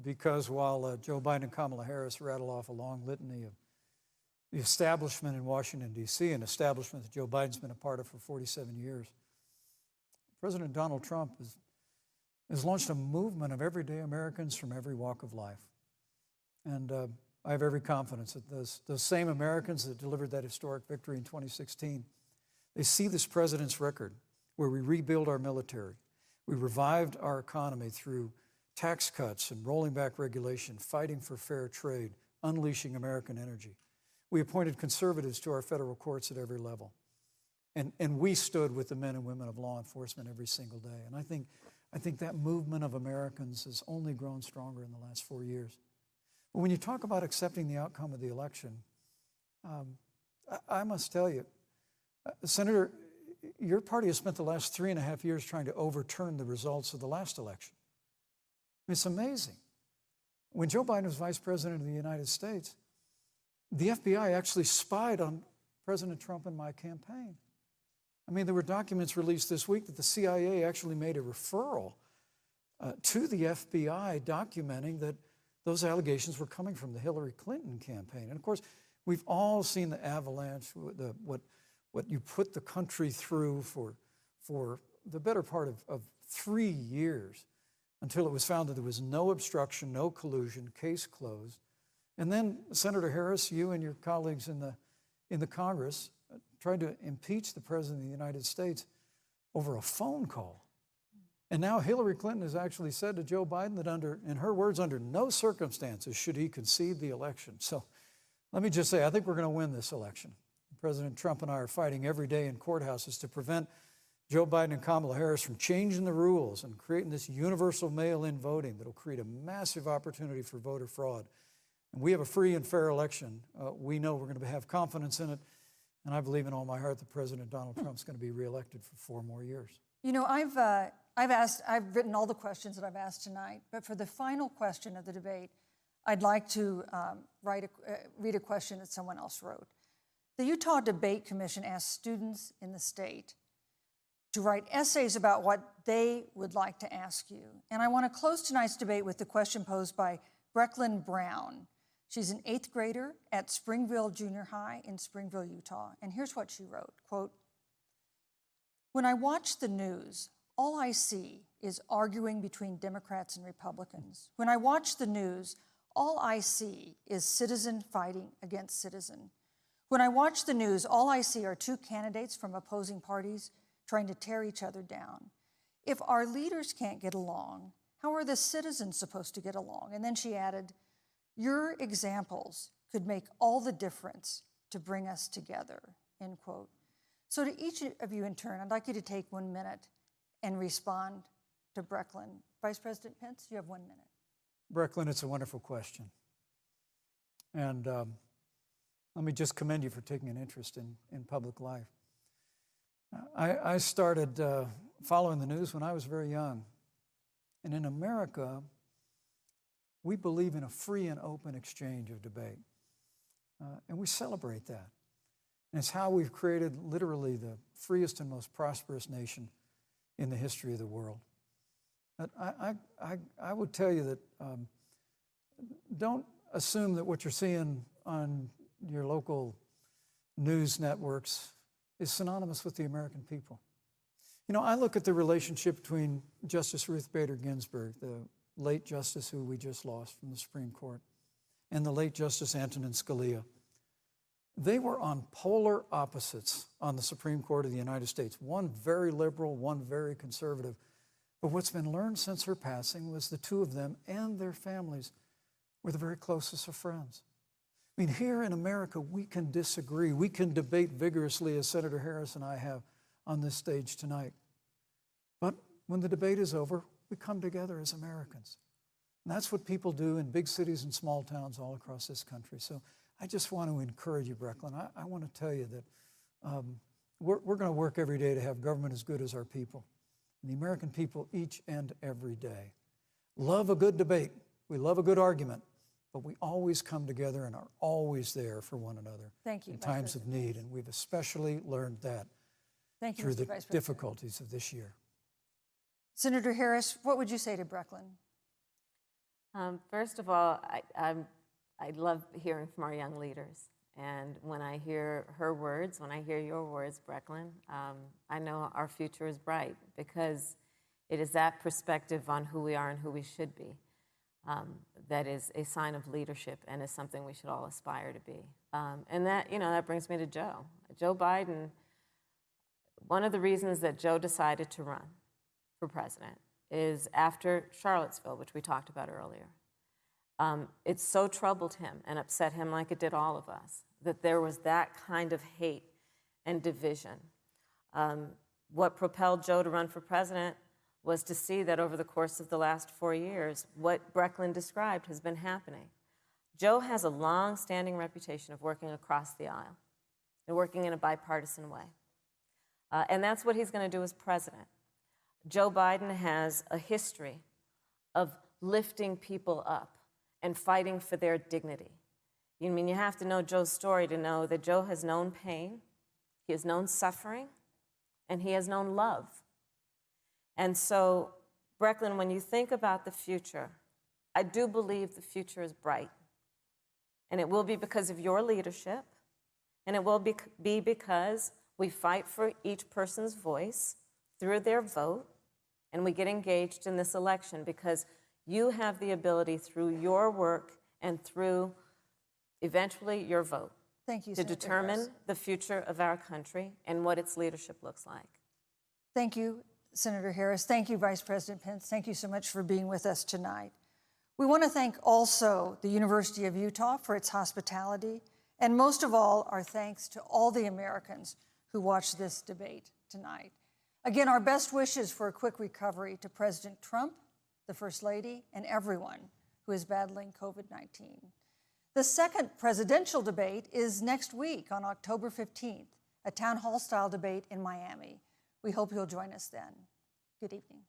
Because while Joe Biden and Kamala Harris rattle off a long litany of the establishment in Washington, D.C., an establishment that Joe Biden's been a part of for 47 years, President Donald Trump has launched a movement of everyday Americans from every walk of life. And I have every confidence that those same Americans that delivered that historic victory in 2016, they see this president's record where we rebuild our military, we revived our economy through tax cuts and rolling back regulation, fighting for fair trade, unleashing American energy. We appointed conservatives to our federal courts at every level. And we stood with the men and women of law enforcement every single day. And I think that movement of Americans has only grown stronger in the last 4 years. But when you talk about accepting the outcome of the election, I must tell you, Senator, your party has spent the last 3.5 years trying to overturn the results of the last election. It's amazing. When Joe Biden was Vice President of the United States, the FBI actually spied on President Trump and my campaign. I mean, there were documents released this week that the CIA actually made a referral to the FBI documenting that those allegations were coming from the Hillary Clinton campaign. And of course, we've all seen the avalanche, what you put the country through for the better part of 3 years until it was found that there was no obstruction, no collusion, case closed. And then Senator Harris, you and your colleagues in the Congress tried to impeach the President of the United States over a phone call. And now Hillary Clinton has actually said to Joe Biden that in her words, under no circumstances should he concede the election. So let me just say, I think we're going to win this election. President Trump and I are fighting every day in courthouses to prevent Joe Biden and Kamala Harris from changing the rules and creating this universal mail-in voting that will create a massive opportunity for voter fraud. And we have a free and fair election. We know we're going to have confidence in it. And I believe in all my heart that President Donald Trump's going to be reelected for 4 more years. You know, I've written all the questions that I've asked tonight, but for the final question of the debate, I'd like to read a question that someone else wrote. The Utah Debate Commission asked students in the state to write essays about what they would like to ask you. And I want to close tonight's debate with the question posed by Brecklin Brown. She's an 8th grader at Springville Junior High in Springville, Utah. And here's what she wrote, quote, "When I watch the news, all I see is arguing between Democrats and Republicans. When I watch the news, all I see is citizen fighting against citizen. When I watch the news, all I see are two candidates from opposing parties trying to tear each other down. If our leaders can't get along, how are the citizens supposed to get along?" And then she added, "Your examples could make all the difference to bring us together," end quote. So to each of you in turn, I'd like you to take 1 minute and respond to Brecklin. Vice President Pence, you have 1 minute. Brecklin, it's a wonderful question. And let me just commend you for taking an interest in public life. I started following the news when I was very young. And in America, we believe in a free and open exchange of debate. And we celebrate that. And it's how we've created literally the freest and most prosperous nation in the history of the world. But I would tell you that don't assume that what you're seeing on your local news networks is synonymous with the American people. You know, I look at the relationship between Justice Ruth Bader Ginsburg, the late justice who we just lost from the Supreme Court, and the late Justice Antonin Scalia. They were on polar opposites on the Supreme Court of the United States, one very liberal, one very conservative. But what's been learned since her passing was the two of them and their families were the very closest of friends. I mean, here in America, we can disagree. We can debate vigorously, as Senator Harris and I have on this stage tonight. But when the debate is over, we come together as Americans. And that's what people do in big cities and small towns all across this country. So I just want to encourage you, Brecklin. I want to tell you that we're going to work every day to have government as good as our people. And the American people each and every day love a good debate. We love a good argument. But we always come together and are always there for one another. Thank you, in Vice times of President. need. And we've especially learned that Thank you, through Mr. the Vice President. difficulties of this year. Senator Harris, what would you say to Brecklin? First of all, I love hearing from our young leaders. And when I hear her words, when I hear your words, Brecklin, I know our future is bright because it is that perspective on who we are and who we should be that is a sign of leadership and is something we should all aspire to be. And that, that brings me to Joe. Joe Biden, one of the reasons that Joe decided to run for president is after Charlottesville, which we talked about earlier. It so troubled him and upset him like it did all of us, that there was that kind of hate and division. What propelled Joe to run for president was to see that over the course of the last 4 years, what Brecklin described has been happening. Joe has a long-standing reputation of working across the aisle and working in a bipartisan way. And that's what he's going to do as president. Joe Biden has a history of lifting people up and fighting for their dignity. You have to know Joe's story to know that Joe has known pain, he has known suffering, and he has known love. And so, Brecklin, when you think about the future, I do believe the future is bright. And it will be because of your leadership, and it will be because we fight for each person's voice through their vote, and we get engaged in this election because you have the ability through your work and through, eventually, your vote Thank you, to Senator determine Harris. the future of our country and what its leadership looks like. Thank you, Senator Harris. Thank you, Vice President Pence. Thank you so much for being with us tonight. We want to thank also the University of Utah for its hospitality, and most of all, our thanks to all the Americans who watched this debate tonight. Again, our best wishes for a quick recovery to President Trump, the First Lady, and everyone who is battling COVID-19. The second presidential debate is next week on October 15th, a town hall-style debate in Miami. We hope you'll join us then. Good evening.